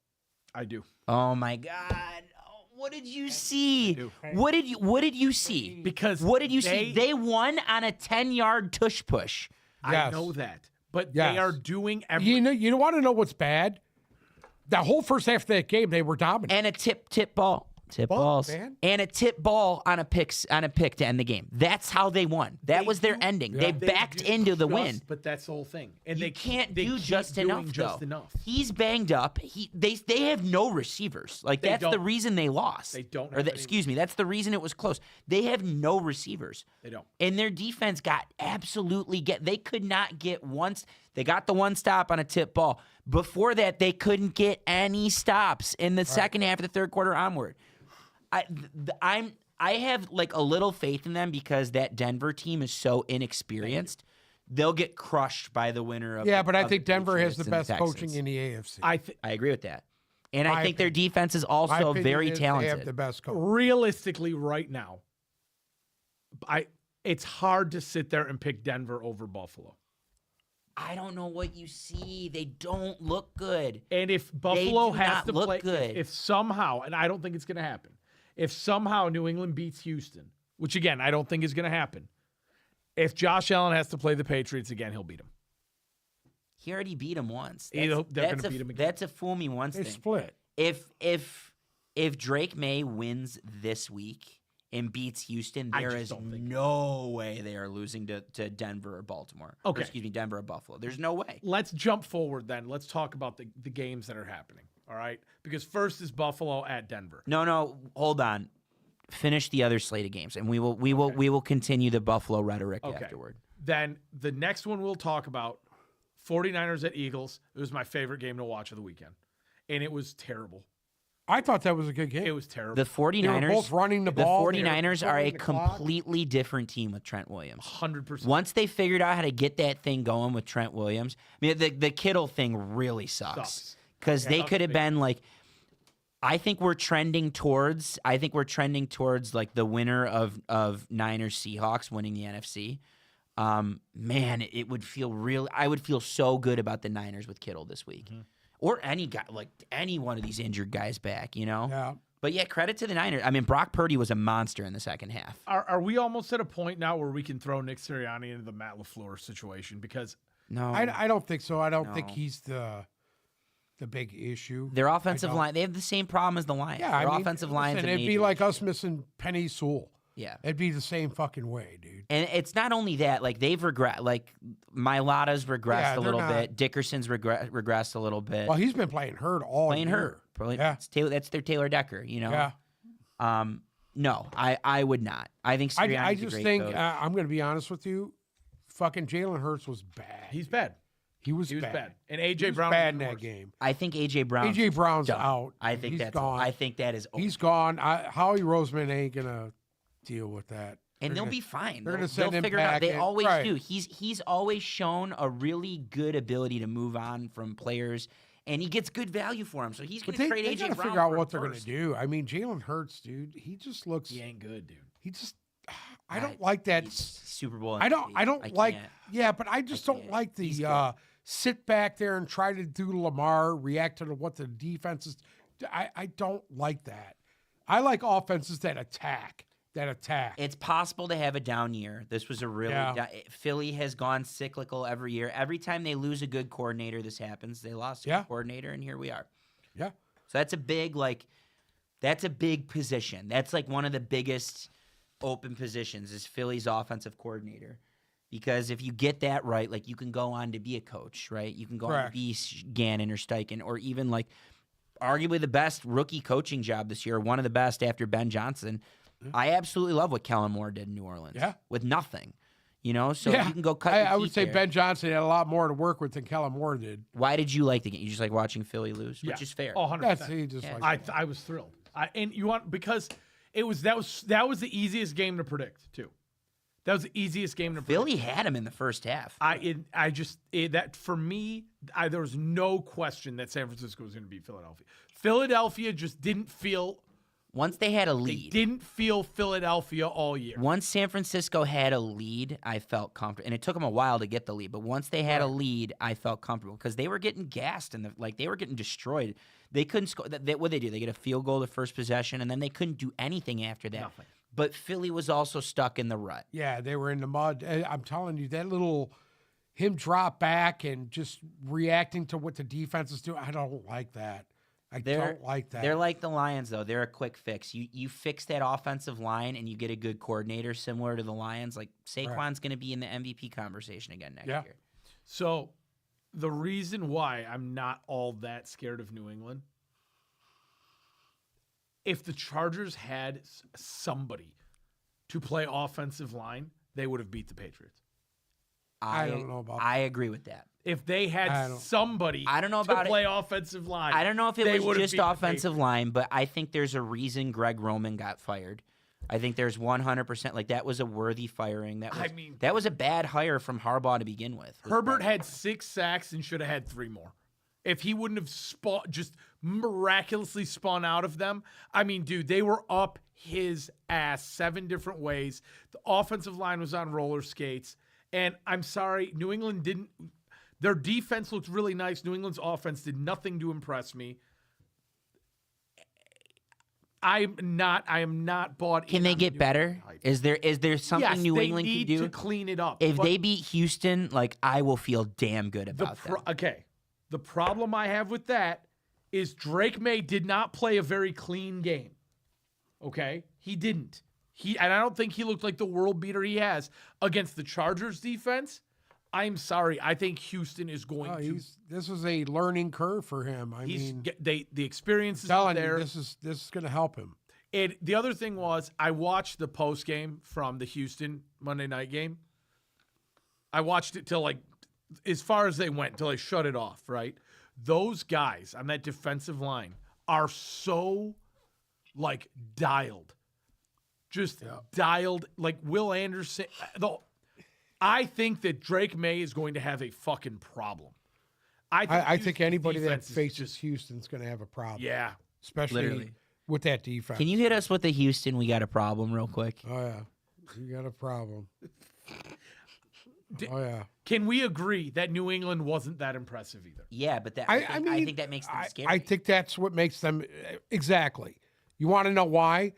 I do. Oh my God! Oh, what did you see? do. What did you see? Because What did you see? They won on a 10-yard tush push. I Yes. know that, but Yes. they are doing everything. You don't want to know what's bad? The whole first half of that game, they were dominant. And a tip ball. Tip balls. man. And a tip ball on a pick to end the game. That's how they won. That was their ending. They backed into the win. But that's the whole thing. And You they can't they do keep just doing enough, just though. enough. He's banged up. They have no receivers. Like They that's the don't. reason they lost. They don't Or have any excuse me, that's the reason it was close. They have no receivers. They don't. And their defense got they could not get they got the one stop on a tip ball. Before that, they couldn't get any stops in the second half of the third quarter onward. I have like a little faith in them because that Denver team is so inexperienced. They'll get crushed by the winner of Yeah, but I of think Denver has Patriots the and best coaching Texans. in the AFC. I agree with that. And I My think their defense is also very They talented. have the best coach. Realistically, right now, it's hard to sit there and pick Denver over Buffalo. I don't know what you see. They don't look good. And if Buffalo do has not to look play, good. if somehow, and I don't think it's going to happen, if somehow New England beats Houston, which again I don't think is going to happen, if Josh Allen has to play the Patriots again, he'll beat them. He already beat him once. They're That's gonna beat him again. That's a fool me once They thing. split. If Drake May wins this week and beats Houston, I there just is don't think- no way they are losing to Denver or Baltimore. Or, Okay. excuse me, Denver or Buffalo. There's no way. Let's jump forward then. Let's talk about the games that are happening. All right, because first is Buffalo at Denver. No, hold on. Finish the other slate of games, and we will continue the Buffalo rhetoric afterward. Then the next one we'll talk about, 49ers at Eagles. It was my favorite game to watch of the weekend, and it was terrible. I thought that was a good game. It was terrible. The 49ers, They were both running the ball. They were 49ers are a controlling the clock. completely different team with Trent Williams. 100%. Once they figured out how to get that thing going with Trent Williams, I mean, the Kittle thing really sucks because they could have been like, I think we're trending towards like the winner of Niners Seahawks winning the NFC. Man, it would feel real. I would feel so good about the Niners with Kittle this week, or any guy, like any one of these injured guys back. Yeah. But yeah, credit to the Niners. I mean, Brock Purdy was a monster in the second half. Are we almost at a point now where we can throw Nick Sirianni into the Matt LaFleur situation? Because No, I don't think so. I don't think No. he's the big issue. their offensive I don't- line, they have the same problem as the Lions. Yeah, Their I mean, offensive line's listen, a it'd be major like issue. us missing Penny Sewell. Yeah. It'd be the same fucking way, dude. And it's not only that, like they've regressed, like Mailata's regressed Yeah, a little they're not- bit. Dickerson's regressed a little bit. Well, he's been playing hurt all Playing year. hurt. Probably, Yeah. that's their Taylor Decker, Yeah. No, I would not. I think Sirianni's I a just great think coach. I'm going to be honest with you. Fucking Jalen Hurts was bad. he's bad. He was He was bad. bad. And He A.J. was Brown bad in was that worse. game. I think AJ Brown. AJ Brown's done. out. I think He's that's. gone. I think that is. Over. He's gone. Howie Roseman ain't gonna deal with that. And They're they'll gonna- be fine. they're They'll, gonna send they'll him figure it out. back They in. always Right. do. He's always shown a really good ability to move on from players, and he gets good value for him. So he's But going to they trade AJ gotta Brown figure out for what him they're gonna first. do. I mean, Jalen Hurts, dude. He just looks. He ain't good, dude. He just. I don't like that. He's Super Bowl. I don't MVP. like. can't. Yeah, but I just don't can't. like He's the sit back there and try to do Lamar, react to what the defense is. I don't like that. I like offenses that attack. It's possible to have a down year. This was a really Philly has gone cyclical every year. Every time they lose a good coordinator, this happens. They lost a good coordinator, and here we are. Yeah. So that's a big position. That's like one of the biggest open positions is Philly's offensive coordinator. Because if you get that right, like you can go on to be a coach, right? You can go on to be Gannon or Steichen, or even like arguably the best rookie coaching job this year, one of the best after Ben Johnson. I absolutely love what Kellen Moore did in New Orleans. Yeah. With nothing. So Yeah. you can go cut I would teeth say there. Ben Johnson had a lot more to work with than Kellen Moore did. Why did you like the game? You just like watching Philly lose, which Yeah. is fair. Oh, 100%. That's he just Yeah. like. I was thrilled. Because that was the easiest game to predict too. That was the easiest game to predict. Philly had him in the first half. That for me, there was no question that San Francisco was going to beat Philadelphia. Philadelphia just didn't feel. Once they had a They lead. didn't feel Philadelphia all year. Once San Francisco had a lead, I felt comfortable. And it took them a while to get the lead, but once they had a lead, I felt comfortable because they were getting gassed and they were getting destroyed. They couldn't score. What they do? They get a field goal the first possession, and then they couldn't do anything after that. Nothing. But Philly was also stuck in the rut. Yeah, they were in the mud. I'm telling you, that little him drop back and just reacting to what the defense is doing. I don't like that. I don't like that. They're like the Lions, though. They're a quick fix. You fix that offensive line, and you get a good coordinator similar to the Lions. Like Saquon's going to be in the MVP conversation again next year. So, the reason why I'm not all that scared of New England, if the Chargers had somebody to play offensive line, they would have beat the Patriots. I don't know about I agree with that. If they had somebody I don't know to about play offensive line, I don't know if they it was would have just beat the offensive Patriots. line, but I think there's a reason Greg Roman got fired. I think there's 100% like that was a worthy firing. That was a bad hire from Harbaugh to begin with. Herbert had 6 sacks and should have had 3 more. If he wouldn't have just miraculously spun out of them. I mean, dude, they were up his ass 7 different ways. The offensive line was on roller skates. And I'm sorry, New England didn't. Their defense looked really nice. New England's offense did nothing to impress me. I am not bought. Can in they on get the better? Is there something yes, New they England need can do? to clean it up. If but they beat Houston, like I will feel damn good about that. okay, the problem I have with that is Drake May did not play a very clean game. Okay, he didn't. And I don't think he looked like the world beater he has against the Chargers defense. I'm sorry. I think Houston is going to. This is a learning curve for him. I mean, the experience is telling there. you, this is going to help him. The other thing was I watched the post game from the Houston Monday night game. I watched it till like as far as they went until they shut it off. Right, those guys on that defensive line are so like dialed. Just dialed like Will Anderson. I think that Drake May is going to have a fucking problem. I think anybody that defense is faces Houston's going to have a problem. Yeah. Especially Literally. with that defense. Can you hit us with the Houston? We got a problem, real quick. Oh, yeah. You got a problem. Oh, yeah. Can we agree that New England wasn't that impressive either? Yeah, but that I mean, I think that makes them scary. I think that's what makes them exactly. You want to know why?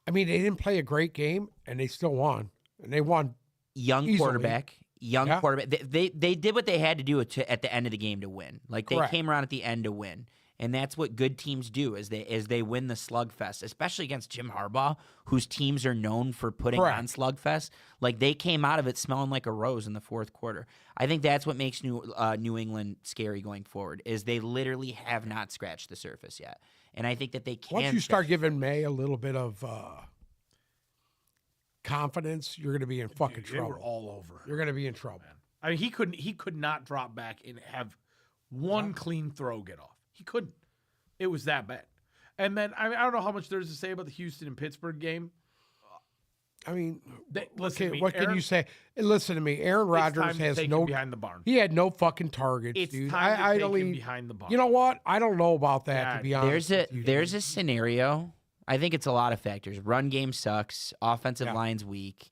I mean, they didn't play a great game, and they still won. And they won young easily. quarterback. Yeah. They did what they had to do at the end of the game to win. Like Correct. they came around at the end to win. And that's what good teams do is they win the slugfest, especially against Jim Harbaugh, whose teams are known for putting Correct. on slugfest. Like they came out of it smelling like a rose in the fourth quarter. I think that's what makes New England scary going forward is they literally have not scratched the surface yet. And I think that they can. Once you start giving May a little bit of confidence, you're going to be in fucking They trouble. were all over. You're going to be in trouble. I mean, he could not drop back and have one clean throw get off. He couldn't. It was that bad. And then I don't know how much there's to say about the Houston and Pittsburgh game. I mean, Listen to me, what can Aaron- you say? And listen to me. Aaron It's Rodgers time to has take no him behind the barn. He had no fucking targets, It's dude. time to I take don't him even- behind the barn. You know what? I don't know about that, to be honest. There's a scenario. I think it's a lot of factors. Run game sucks. Offensive line's weak.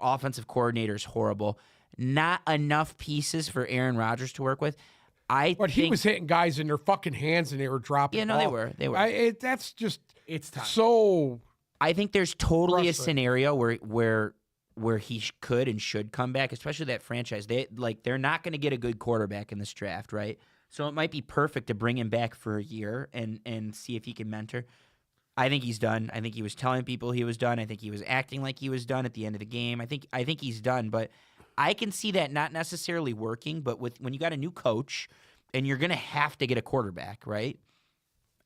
Offensive coordinator's horrible. Not enough pieces for Aaron Rodgers to work with. But he was hitting guys in their fucking hands and they were dropping. Yeah, no, they balls. were. They were. That's just It's time. so. I think there's totally a Frustrating. scenario where he could and should come back, especially that franchise. They're not going to get a good quarterback in this draft, right? So it might be perfect to bring him back for a year and see if he can mentor. I think he's done. I think he was telling people he was done. I think he was acting like he was done at the end of the game. I think he's done, but I can see that not necessarily working. But when you got a new coach and you're going to have to get a quarterback, right?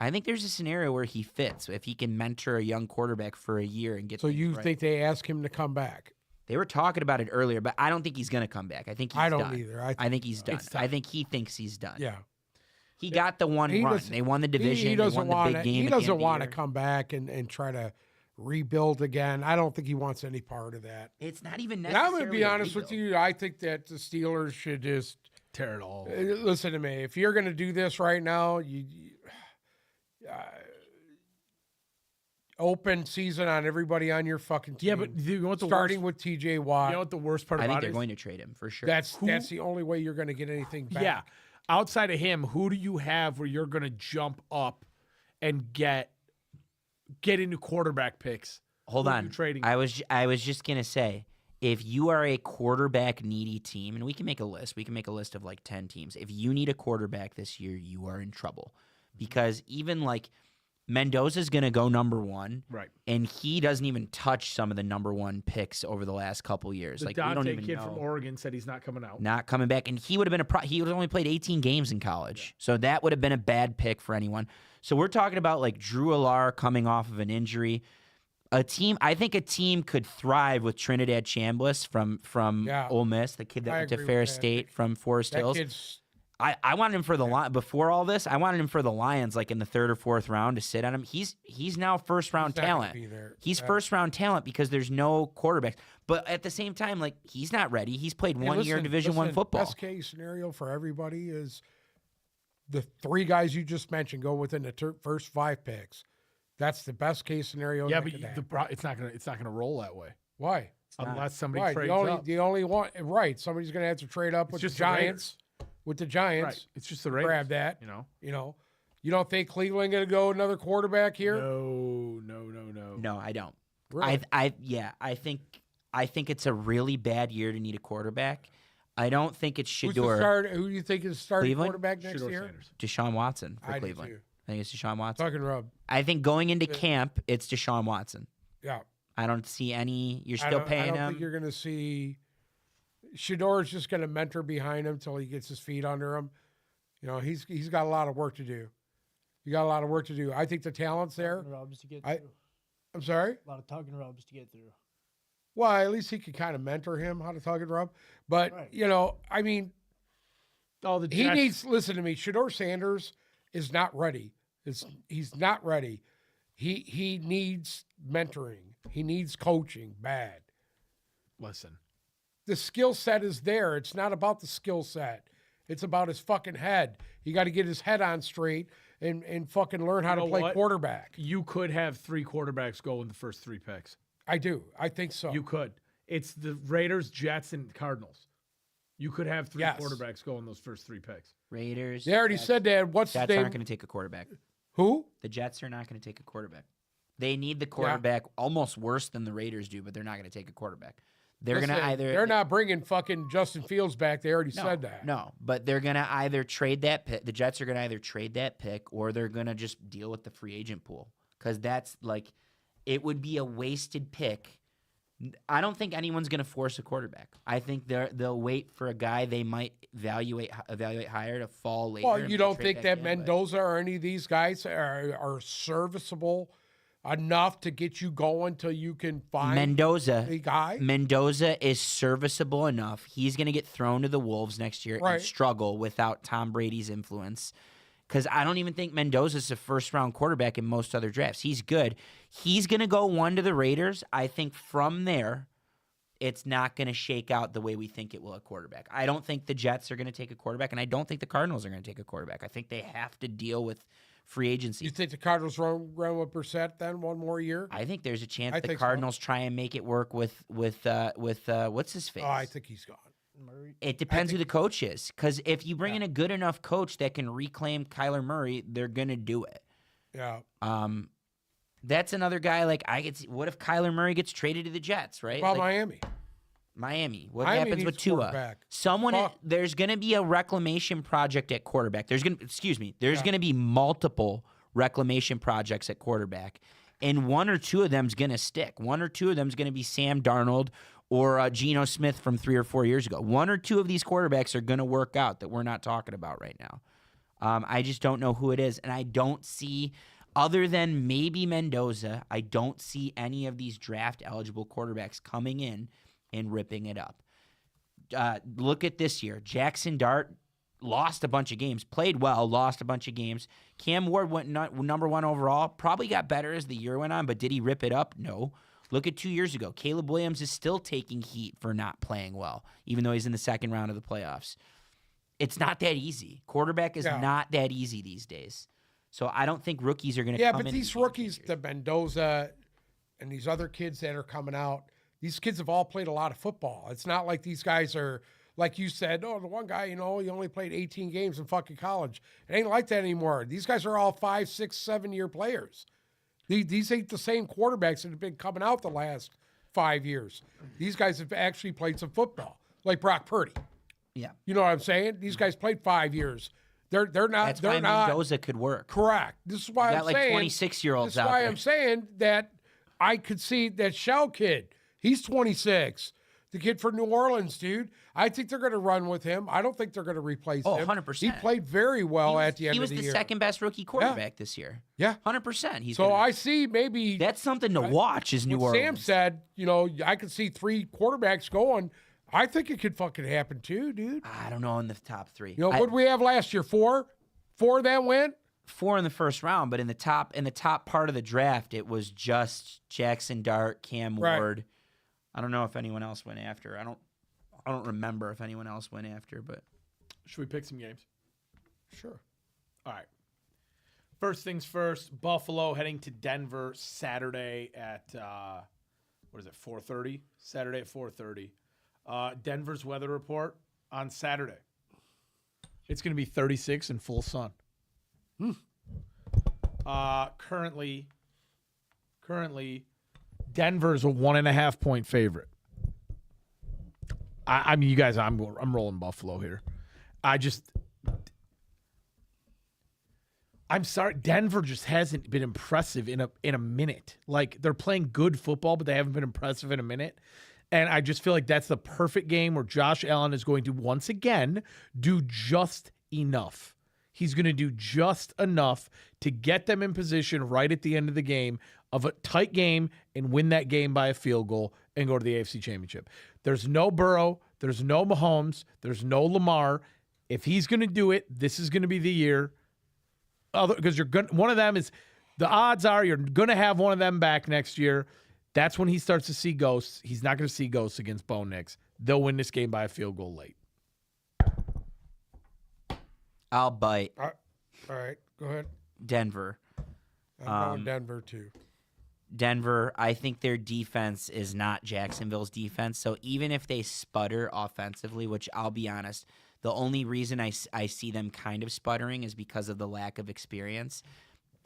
I think there's a scenario where he fits if he can mentor a young quarterback for a year and get. So things you right. think they ask him to come back? They were talking about it earlier, but I don't think he's going to come back. I think he's I don't done. either. I think he's done. It's time. I think he thinks he's done. Yeah. He got the one He run. doesn't- They won the division. He they doesn't won the want big to. game. He at the end doesn't of the want to year. come back and try to rebuild again. I don't think he wants any part of that. It's not even And necessarily. I'm going to be a honest with rebuild. you. I think that the Steelers should just Tear it all. listen to me. If you're going to do this right now, open season on everybody on your fucking team. Yeah, but you know what the starting worst, with T.J. Watt. you know what the worst part I about think it they're is? going to trade him for sure. That's the only way you're going to get anything back. Yeah. Outside of him, who do you have where you're going to jump up and get into quarterback picks? Hold Who are on. you trading? I was just gonna say, if you are a quarterback needy team, and we can make a list. We can make a list of like 10 teams. If you need a quarterback this year, you are in trouble because even like Mendoza's gonna go number one, Right. and he doesn't even touch some of the number one picks over the last couple years. The Like we don't Dante even kid know. from Oregon said he's not coming out. Not coming back, and he would have been he would have only played 18 games in college, so that would have been a bad pick for anyone. So we're talking about like Drew Allar coming off of an injury. I think a team could thrive with Trinidad Chambliss from Yeah. Ole Miss, the kid that I went to agree with Ferris that. State from Forest That Hills. kid's I wanted him for the Lions before all this. I wanted him for the Lions, like in the third or fourth round, to sit on him. He's now first round not gonna talent. be there. He's Yeah. first round talent because there's no quarterbacks. But at the same time, like he's not ready. He's played Hey, 1 year listen, Division One listen, football. Best case scenario for everybody is the three guys you just mentioned go within the first 5 picks. That's the best case scenario. Yeah, that but could the happen. it's not gonna roll that way Why? unless somebody Right. trades up. The only one. Right. Somebody's going to have to trade up with the just the Raiders. Giants. With the Giants. Right. It's just the Raiders. Grab that. You know. You know, You don't think Cleveland going to go another quarterback here? No. No, I don't. Really? I think it's a really bad year to need a quarterback. I don't think it's Who do you think is starting Cleveland? quarterback next Shador year? Sanders. Deshaun Watson for I do Cleveland. too. I think it's Deshaun Watson. Talking Rob. I think going into camp, it's Deshaun Watson. Yeah. I don't see any. You're I still don't paying think him. you're going to see. Shador's just going to mentor behind him until he gets his feet under him. You know, he's got a lot of work to do. You got a lot of work to do. I think the talent's there. Talking rubs to get I- through. I'm sorry. A lot of tugging rubs to get through. Well, at least he could kind of mentor him how to tug and rub. But Right. you know, I mean, Oh, the he Jets. needs. Listen to me. Shador Sanders is not ready. He's not ready. He needs mentoring. He needs coaching bad. Listen. The skill set is there. It's not about the skill set. It's about his fucking head. You got to get his head on straight and fucking learn how You to know play what? quarterback. You could have 3 quarterbacks go in the first 3 picks. I do. I think so. You could. It's the Raiders, Jets, and Cardinals. You could have 3 Yes. quarterbacks go in those first 3 picks. Raiders. They already said that. What's his Jets name? aren't going to take a quarterback. Who? The Jets are not going to take a quarterback. They need the quarterback almost worse than the Raiders do, but they're not going to take a quarterback. They're going to Listen, either. They're not bringing fucking Justin Fields back. They already No, said that. No, but they're going to either trade that pick. The Jets are going to either trade that pick or they're going to just deal with the free agent pool because that's like, it would be a wasted pick. I don't think anyone's going to force a quarterback. I think they'll wait for a guy they might evaluate higher to fall later. Well, and you don't trade think back that in, but- Mendoza or any of these guys are serviceable enough to get you going till you can find Mendoza a guy? Mendoza is serviceable enough. He's going to get thrown to the Wolves next year Right. and struggle without Tom Brady's influence. Because I don't even think Mendoza's a first-round quarterback in most other drafts. He's good. He's going to go 1 to the Raiders. I think from there, it's not going to shake out the way we think it will at quarterback. I don't think the Jets are going to take a quarterback, and I don't think the Cardinals are going to take a quarterback. I think they have to deal with free agency. You think the Cardinals run with Brissett then one more year? I think there's a chance I the think so. Cardinals try and make it work with what's his face? Oh, I think he's gone. Murray. It depends who the coach is. Because if you bring in a good enough coach that can reclaim Kyler Murray, they're gonna do it. Yeah. That's another guy like I could see. What if Kyler Murray gets traded to the Jets? Right? About Like, Miami. Miami. What Miami happens with needs Tua? quarterback. Fuck. There's gonna be a reclamation project at quarterback. There's gonna be multiple reclamation projects at quarterback, and 1 or 2 of them's gonna stick. 1 or 2 of them's gonna be Sam Darnold or Geno Smith from 3 or 4 years ago. 1 or 2 of these quarterbacks are gonna work out that we're not talking about right now. I just don't know who it is, and I don't see. Other than maybe Mendoza, I don't see any of these draft eligible quarterbacks coming in and ripping it up. Look at this year. Jackson Dart lost a bunch of games, played well, lost a bunch of games. Cam Ward went number 1 overall, probably got better as the year went on, but did he rip it up? No. Look at 2 years ago. Caleb Williams is still taking heat for not playing well, even though he's in the second round of the playoffs. It's not that easy. Quarterback is not that easy these days. So I don't think rookies are going to come in. But and these be game rookies, changers. the Mendoza and these other kids that are coming out, these kids have all played a lot of football. It's not like these guys are, like you said, oh, the one guy, he only played 18 games in fucking college. It ain't like that anymore. These guys are all 5, 6, 7-year players. These ain't the same quarterbacks that have been coming out the last 5 years. These guys have actually played some football, like Brock Purdy. Yeah. You know what I'm saying? These guys played 5 years. They're not. That's they're why not Mendoza could work. correct. This is why You I'm got like saying 26-year-olds This is out why there. I'm saying that I could see that Shell kid. He's 26. The kid from New Orleans, dude. I think they're going to run with him. I don't think they're going to replace him. 100%. He played very well at the end He of was the the year. second best rookie quarterback this year. Yeah. 100%. He's So gonna- I see maybe that's something to watch. Is New what Sam Orleans? said. I could see 3 quarterbacks going. I think it could fucking happen too, dude. I don't know in the top 3. What did we have last year? 4 that went. 4 in the first round, but in the top part of the draft, it was just Jackson Dart, Cam Right. Ward. I don't know if anyone else went after. I don't remember if anyone else went after, but Should we pick some games? Sure. All right. First things first, Buffalo heading to Denver Saturday at 4:30? Saturday at 4:30. Denver's weather report on Saturday. It's going to be 36 and full sun. Currently, Denver's a 1.5 point favorite. I mean, you guys, I'm rolling Buffalo here. I'm sorry, Denver just hasn't been impressive in a minute. Like, they're playing good football, but they haven't been impressive in a minute. And I just feel like that's the perfect game where Josh Allen is going to once again do just enough. He's going to do just enough to get them in position right at the end of the game of a tight game and win that game by a field goal and go to the AFC Championship. There's no Burrow. There's no Mahomes. There's no Lamar. If he's going to do it, this is going to be the year. Because one of them is, the odds are you're going to have one of them back next year. That's when he starts to see ghosts. He's not going to see ghosts against Bo Nix. They'll win this game by a field goal late. I'll bite. All right, go ahead. Denver. I'm going Denver too. Denver, I think their defense is not Jacksonville's defense. So even if they sputter offensively, which I'll be honest, the only reason I see them kind of sputtering is because of the lack of experience.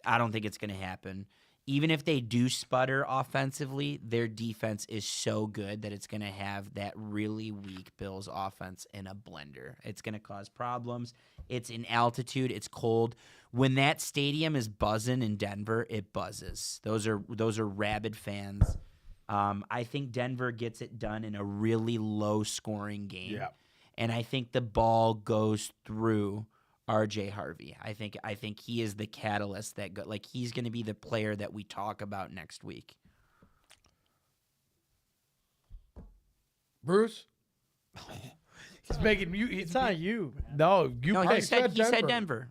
I don't think it's going to happen. Even if they do sputter offensively, their defense is so good that it's going to have that really weak Bills offense in a blender. It's going to cause problems. It's in altitude. It's cold. When that stadium is buzzing in Denver, it buzzes. Those are rabid fans. I think Denver gets it done in a really low-scoring game. Yeah. And I think the ball goes through RJ Harvey. I think he is the catalyst he's going to be the player that we talk about next week. Bruce? He's making you. It's not you, man. No, you. No, I he said Denver.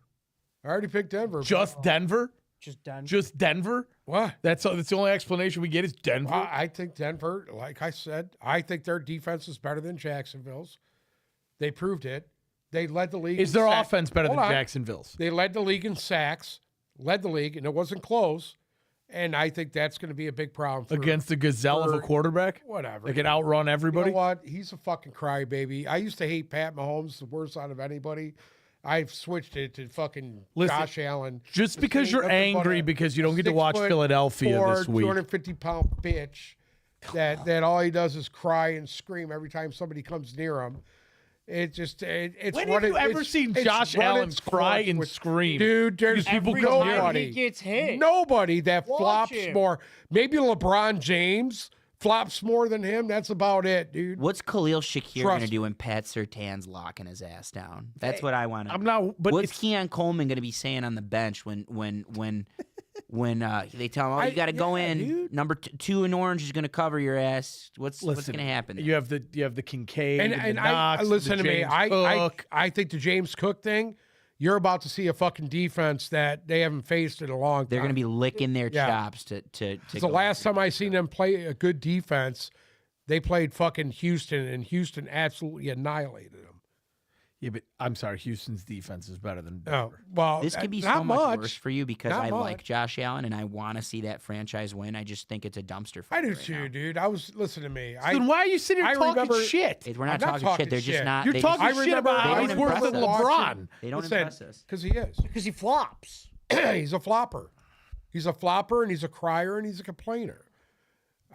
I already picked Denver. just Denver. Just Denver. Just Denver. What? That's the only explanation we get is Denver. I think Denver, like I said, I think their defense is better than Jacksonville's. They proved it. They led the league. Is their offense better than Hold on. Jacksonville's? They led the league in sacks, and it wasn't close. And I think that's going to be a big problem Against the gazelle of a quarterback? Whatever. They can outrun You everybody? know what? He's a fucking crybaby. I used to hate Pat Mahomes, the worst out of anybody. I've switched it to fucking Listen, Josh Allen. Just because you're angry because you don't get to watch 6'4", Philadelphia this week. 250-pound bitch that all he does is cry and scream every time somebody comes near him. It's When have you ever seen Josh Allen cry and scream? Dude, there's Because people Every come time near nobody. he gets hit. Nobody that Watch flops him. more. Maybe LeBron James flops more than him. That's about it, dude. What's Khalil Shakir Trust going to do when Pat Surtain's locking his ass down? That's what I want to. I'm not, but What's it's, Keon Coleman going to be saying on the bench when they tell him, "Oh, you got to go in. dude. Number 2 in orange is going to cover your ass." What's going to happen? You have the Kincaid And the I Knox, listen the to me. James I Cook. think the James Cook thing. You're about to see a fucking defense that they haven't faced in a long time. They're going to be licking their Yeah. chops to. It's the last time I seen them play a good defense. They played fucking Houston, and Houston absolutely annihilated them. Yeah, but I'm sorry, Houston's defense is better than Oh, Denver. well, This could be not so much much. worse for you because Not I like much. Josh Allen and I want to see that franchise win. I just think it's a dumpster fire. I do right too, now. dude. Listen to me. Then why are you sitting here I talking remember- shit? We're not I'm not talking shit. They're talking just shit. not. You're they talking just, shit about they how don't he's worse than impress us. LeBron. They don't Listen, impress us. because he is. Because he flops. He's a flopper. He's a flopper, and he's a crier, and he's a complainer.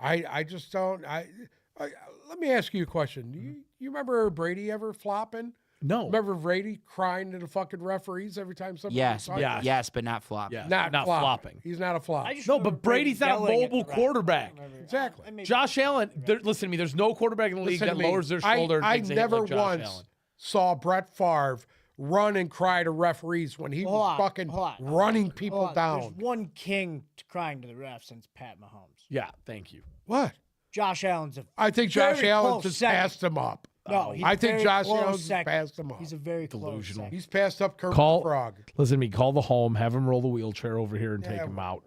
I just don't. Let me ask you a question. You remember Brady ever flopping? No. Remember Brady crying to the fucking referees every time somebody Yes, was Yeah. yes, but not flop. Yeah. Not Not flopping. flopping. He's not a flop. I just No, remember but Brady's not a yelling at mobile the ref. quarterback. Exactly. I mean, Josh Allen, listen to me, there's no quarterback in the league Listen that to me. lowers their shoulder and I takes a hit never like Josh once Allen. saw Brett Favre run and cry to referees when he Hold was on, fucking hold on. running people hold on. down. There's one king to crying to the ref since Pat Mahomes. Yeah, thank you. What? Josh Allen's a I think Josh very Allen close just second. passed him up. No, he's I think very Josh close Allen just second. passed him up. He's a very Delusional. close second. He's passed up Kermit Call- the Frog. Listen to me, call the home, have him roll the wheelchair over here and take Yeah, him out.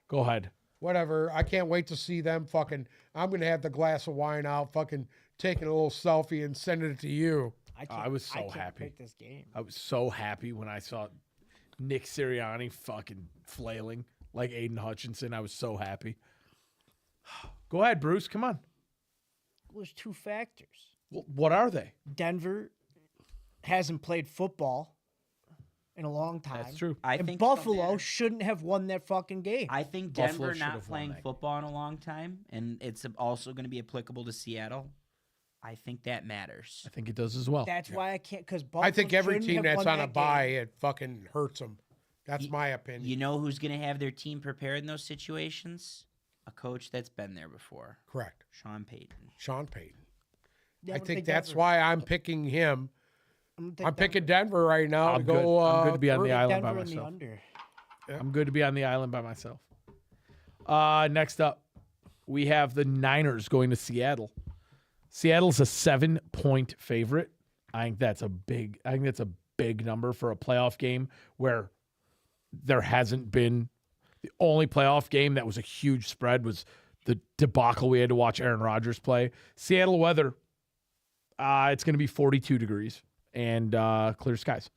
Go ahead. Whatever. I can't wait to see them fucking. I'm going to have the glass of wine out, fucking taking a little selfie and sending it to you. I was so can't happy. pick this game. I was so happy when I saw Nick Sirianni fucking flailing like Aiden Hutchinson. I was so happy. Go ahead, Bruce. Come on. There's two factors. What are they? Denver hasn't played football in a long time. That's true. I And think Buffalo shouldn't have won that fucking game. I think Buffalo Denver should have not won playing that game. football in a long time, and it's also going to be applicable to Seattle. I think that matters. I think it does as well. That's why I can't, because Buffalo I think every shouldn't team have that's won on a that bye, game. it fucking hurts them. That's my opinion. You know who's going to have their team prepared in those situations? A coach that's been there before, Correct. Sean Payton. Sean Payton. Yeah, I I'm gonna think take that's Denver. why I'm picking him. I'm gonna take I'm picking Denver right now I'm to good. go. I'm good to be on the Denver island by in the myself. under. I'm good to be on the island by myself. Next up, we have the Niners going to Seattle. Seattle's a 7-point favorite. I think that's a big number for a playoff game where there hasn't been. The only playoff game that was a huge spread was the debacle we had to watch Aaron Rodgers play. Seattle weather, it's going to be 42 degrees and clear skies.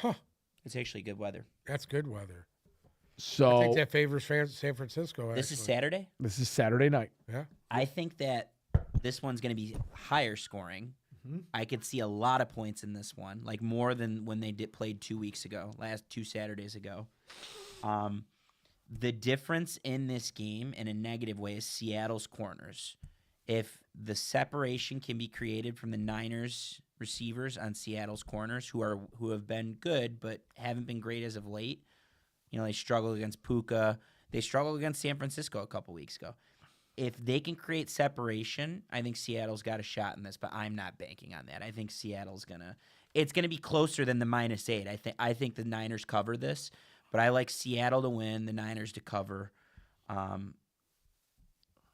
It's actually good weather. That's good weather. So I think that favors San Francisco. This is actually. Saturday. this is Saturday night. Yeah. I think that this one's going to be higher scoring. Mm-hmm. I could see a lot of points in this one, like more than when they played 2 weeks ago, last 2 Saturdays ago. The difference in this game in a negative way is Seattle's corners. If the separation can be created from the Niners receivers on Seattle's corners, who have been good but haven't been great as of late, they struggled against Puka. They struggled against San Francisco a couple weeks ago. If they can create separation, I think Seattle's got a shot in this, but I'm not banking on that. I think Seattle's it's gonna be closer than the -8. I think the Niners cover this, but I like Seattle to win, the Niners to cover.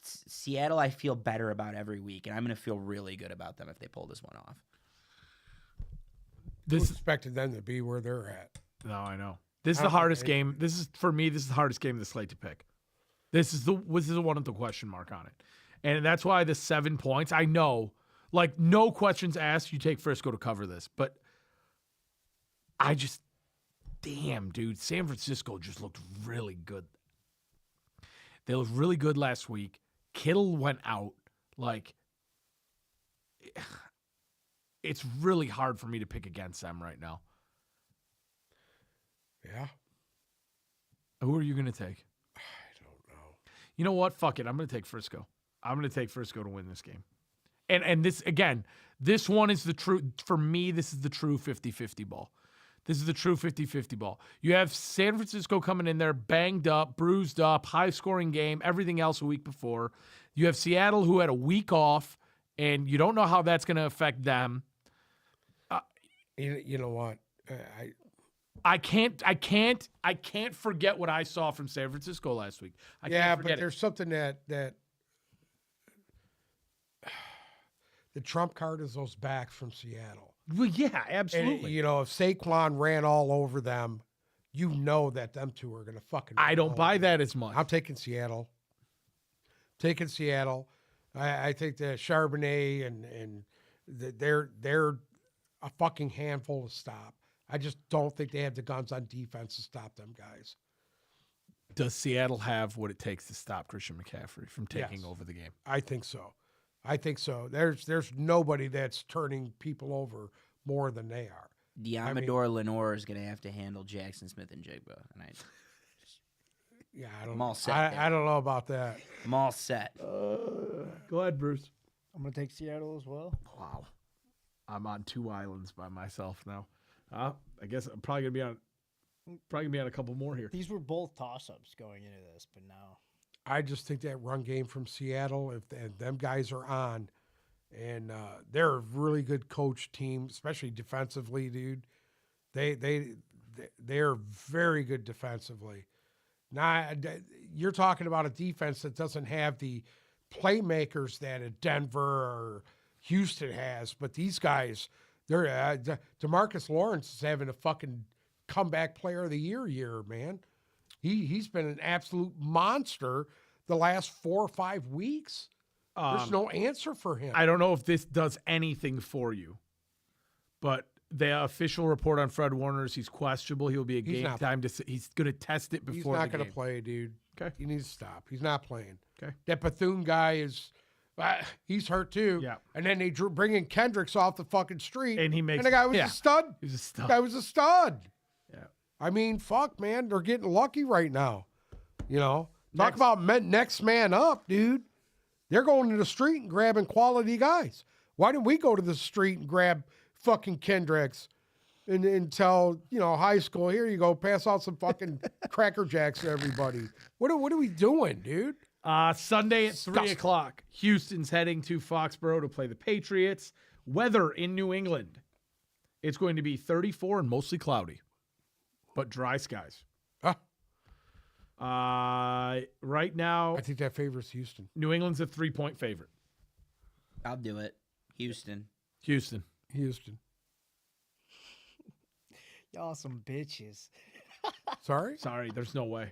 Seattle, I feel better about every week, and I'm gonna feel really good about them if they pull this one off. Who expected them to be where they're at? No, I know. This is the hardest game. This is the hardest game of the slate to pick. This is the one with the question mark on it. And that's why the 7 points, I know, like no questions asked, you take Frisco to cover this. But damn, dude, San Francisco just looked really good. They looked really good last week. Kittle went out. Like, it's really hard for me to pick against them right now. Yeah. Who are you going to take? I don't know. You know what? Fuck it. I'm going to take Frisco. I'm going to take Frisco to win this game. And this, again, this one is the true, for me, this is the true 50-50 ball. This is the true 50-50 ball. You have San Francisco coming in there banged up, bruised up, high-scoring game, everything else a week before. You have Seattle who had a week off, and you don't know how that's going to affect them. You know what? I can't forget what I saw from San Francisco last week. I can't forget but there's something that the trump card is those backs from Seattle. Well, yeah, absolutely. And, if Saquon ran all over them, that them two are going to fucking. I don't roll. buy that as much. I'm taking Seattle. I think that Charbonnet and they're a fucking handful to stop. I just don't think they have the guns on defense to stop them guys. Does Seattle have what it takes to stop Christian McCaffrey from taking Yes. over the game? I think so. There's nobody that's turning people over more than they are. Diamador Lenore is going to have to handle Jackson Smith and Jigba, and I'm all set there. I don't know about that. I'm all set. Go ahead, Bruce. I'm going to take Seattle as well. Wow. I'm on 2 islands by myself now. I guess I'm probably gonna be on a couple more here. These were both toss-ups going into this, but now I just think that run game from Seattle, if them guys are on, and they're a really good coach team, especially defensively, dude. They're very good defensively. Now you're talking about a defense that doesn't have the playmakers that a Denver or Houston has, but these guys, they're DeMarcus Lawrence is having a fucking comeback player of the year, man. He's been an absolute monster the last 4 or 5 weeks. There's no answer for him. I don't know if this does anything for you, but the official report on Fred Warner is he's questionable. He'll be a game time. He's going to test it before He's the not going game. to play, dude. Okay. He needs to stop. He's not playing. Okay. That Bethune guy is, he's hurt too. Yeah. And then they bring in Kendricks off the fucking street. And he makes- And the guy was yeah. a stud. He's a stud. The guy was a stud. I mean, fuck, man. They're getting lucky right now. You know, talk about next man up, dude. They're going to the street and grabbing quality guys. Why didn't we go to the street and grab fucking Kendricks and tell, high school, here you go, pass out some fucking Cracker Jacks to everybody. What are we doing, dude? Sunday at 3 o'clock, Houston's heading to Foxborough to play the Patriots. Weather in New England. It's going to be 34 and mostly cloudy, but dry skies. Right now, I think that favors Houston. New England's a 3-point favorite. I'll do it. Houston. Houston. Y'all some bitches. Sorry? Sorry, there's no way.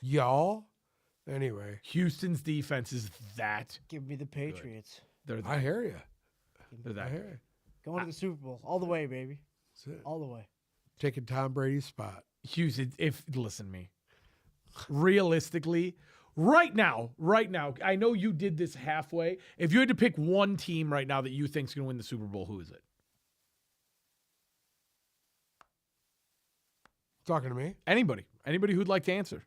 Y'all? Anyway. Houston's defense is that. Give me the Patriots. They're that. I hear you. They're that. I hear you. Going to the Super Bowl. All the way, baby. That's it. All the way. Taking Tom Brady's spot. Houston, listen to me. Realistically, right now, I know you did this halfway. If you had to pick one team right now that you think is going to win the Super Bowl, who is it? Talking to me? Anybody who'd like to answer.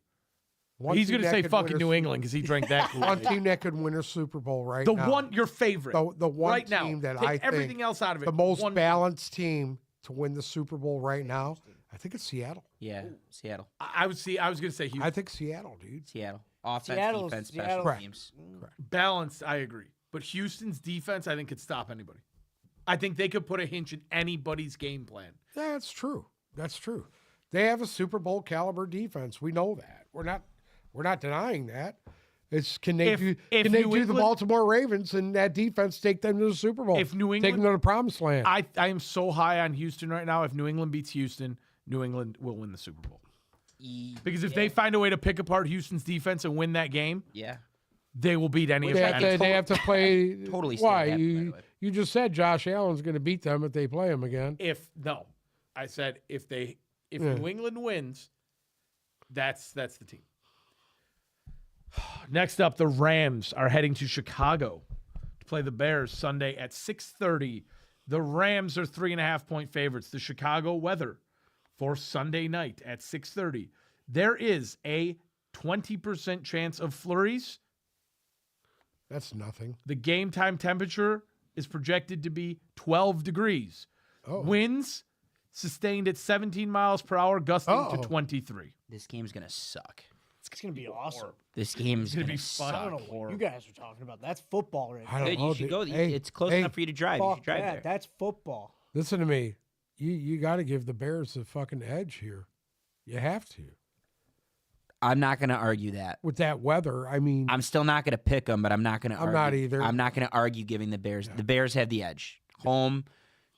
One He's team going to that say could fucking win a New England because he drank that One Kool-Aid. team that could win a Super Bowl right The now. one, your favorite. The one right team now. that Take I think everything else out of it. the most One- balanced team to win the Super Bowl right now, I think it's Seattle. Yeah, Seattle. I was going to say Houston. I think Seattle, dude. Seattle. Offense, Seattle's- defense, Seattle- special teams. Balanced, I agree. But Houston's defense, I think, could stop anybody. I think they could put a hinge in anybody's game plan. Yeah, that's true. They have a Super Bowl caliber defense. We know that. We're not denying that. It's can they If do New the England- Baltimore Ravens and that defense take them to the Super Bowl? If New take them England- to the promised land. I am so high on Houston right now. If New England beats Houston, New England will win the Super Bowl. Because if they find a way to pick apart Houston's defense and win that game, Yeah. they will beat any of they, them. have to, they have to play. Totally Why? stand happy, by the You, way. you just said Josh Allen's going to beat them if they play him again. I said if Yeah. New England wins, that's the team. Next up, the Rams are heading to Chicago to play the Bears Sunday at 6:30. The Rams are 3.5-point favorites. The Chicago weather for Sunday night at 6:30. There is a 20% chance of flurries. That's nothing. The game time temperature is projected to be 12 degrees. Oh. Winds sustained at 17 miles per hour, gusting Uh-oh. to 23. This game's going to suck. It's going to be awesome. This game's gonna going be to fun. I don't suck. know what you guys are talking about. That's football right I now. don't Good, know. you should go. Hey, It's close hey, enough for you to drive. You Fuck should drive that. there. That's football. Listen to me. You got to give the Bears the fucking edge here. You have to. I'm not going to argue that. With that weather, I mean, I'm still not going to pick them, but I'm not going to I'm argue. not either. I'm not going to argue giving the Bears. The Bears have the edge. Home,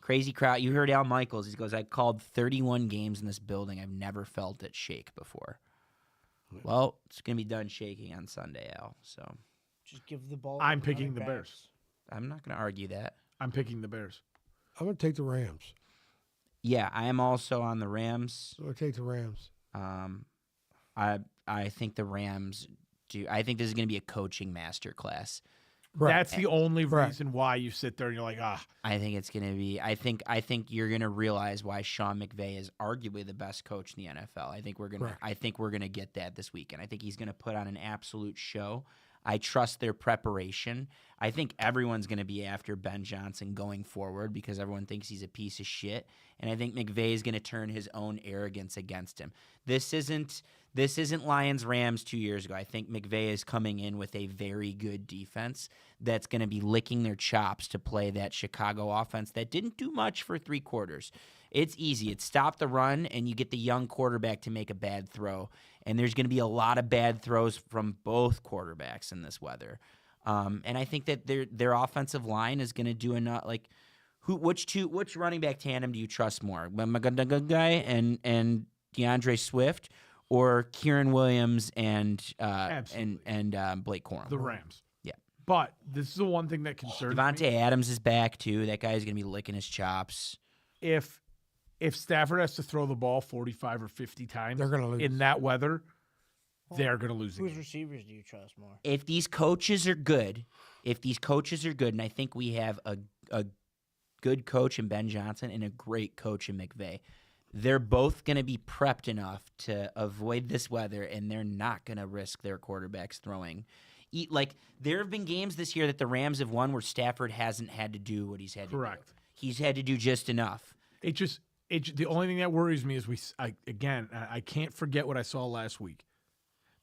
crazy crowd. You heard Al Michaels. He goes, I called 31 games in this building. I've never felt it shake before. Well, it's going to be done shaking on Sunday, Al. So Just give the ball. I'm to picking the running Bears. backs. I'm not going to argue that. I'm picking the Bears. I'm going to take the Rams. Yeah, I am also on the Rams. I'm going to take the Rams. I think the Rams do. I think this is going to be a coaching masterclass. Correct. That's the only Correct. reason why you sit there and you're like, I think it's going to be. I think you're going to realize why Sean McVay is arguably the best coach in the NFL. I think we're going to. Correct. I think we're going to get that this weekend. I think he's going to put on an absolute show. I trust their preparation. I think everyone's going to be after Ben Johnson going forward because everyone thinks he's a piece of shit. And I think McVay is going to turn his own arrogance against him. This isn't Lions Rams 2 years ago. I think McVay is coming in with a very good defense that's going to be licking their chops to play that Chicago offense that didn't do much for 3 quarters. It's easy. It's stop the run, and you get the young quarterback to make a bad throw. And there's going to be a lot of bad throws from both quarterbacks in this weather. And I think that their offensive line is going to do enough. Like, which running back tandem do you trust more? Guy and DeAndre Swift, or Kieran Williams and Blake Corum? the Rams. Yeah. But this is the one thing that concerns Devontae me. Adams is back too. That guy's going to be licking his chops. If Stafford has to throw the ball 45 or 50 times They're gonna lose. in that weather, they're going to lose the Whose game. receivers do you trust more? If these coaches are good, and I think we have a good coach in Ben Johnson and a great coach in McVay, they're both going to be prepped enough to avoid this weather, and they're not going to risk their quarterbacks throwing. Like, there have been games this year that the Rams have won where Stafford hasn't had to do what he's had to do. Correct. He's had to do just enough. The only thing that worries me is I can't forget what I saw last week.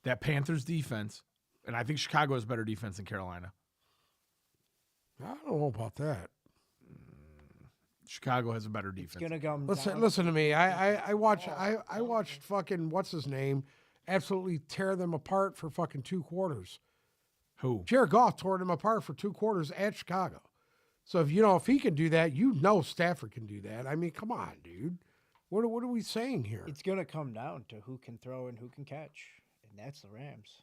That Panthers defense, and I think Chicago has better defense than Carolina. I don't know about that. Chicago has a better defense. It's gonna come. Listen to me. I watched fucking what's his name absolutely tear them apart for fucking 2 quarters. Who? Jared Goff tore them apart for 2 quarters at Chicago. So if he can do that, Stafford can do that. I mean, come on, dude. What are we saying here? It's gonna come down to who can throw and who can catch, and that's the Rams.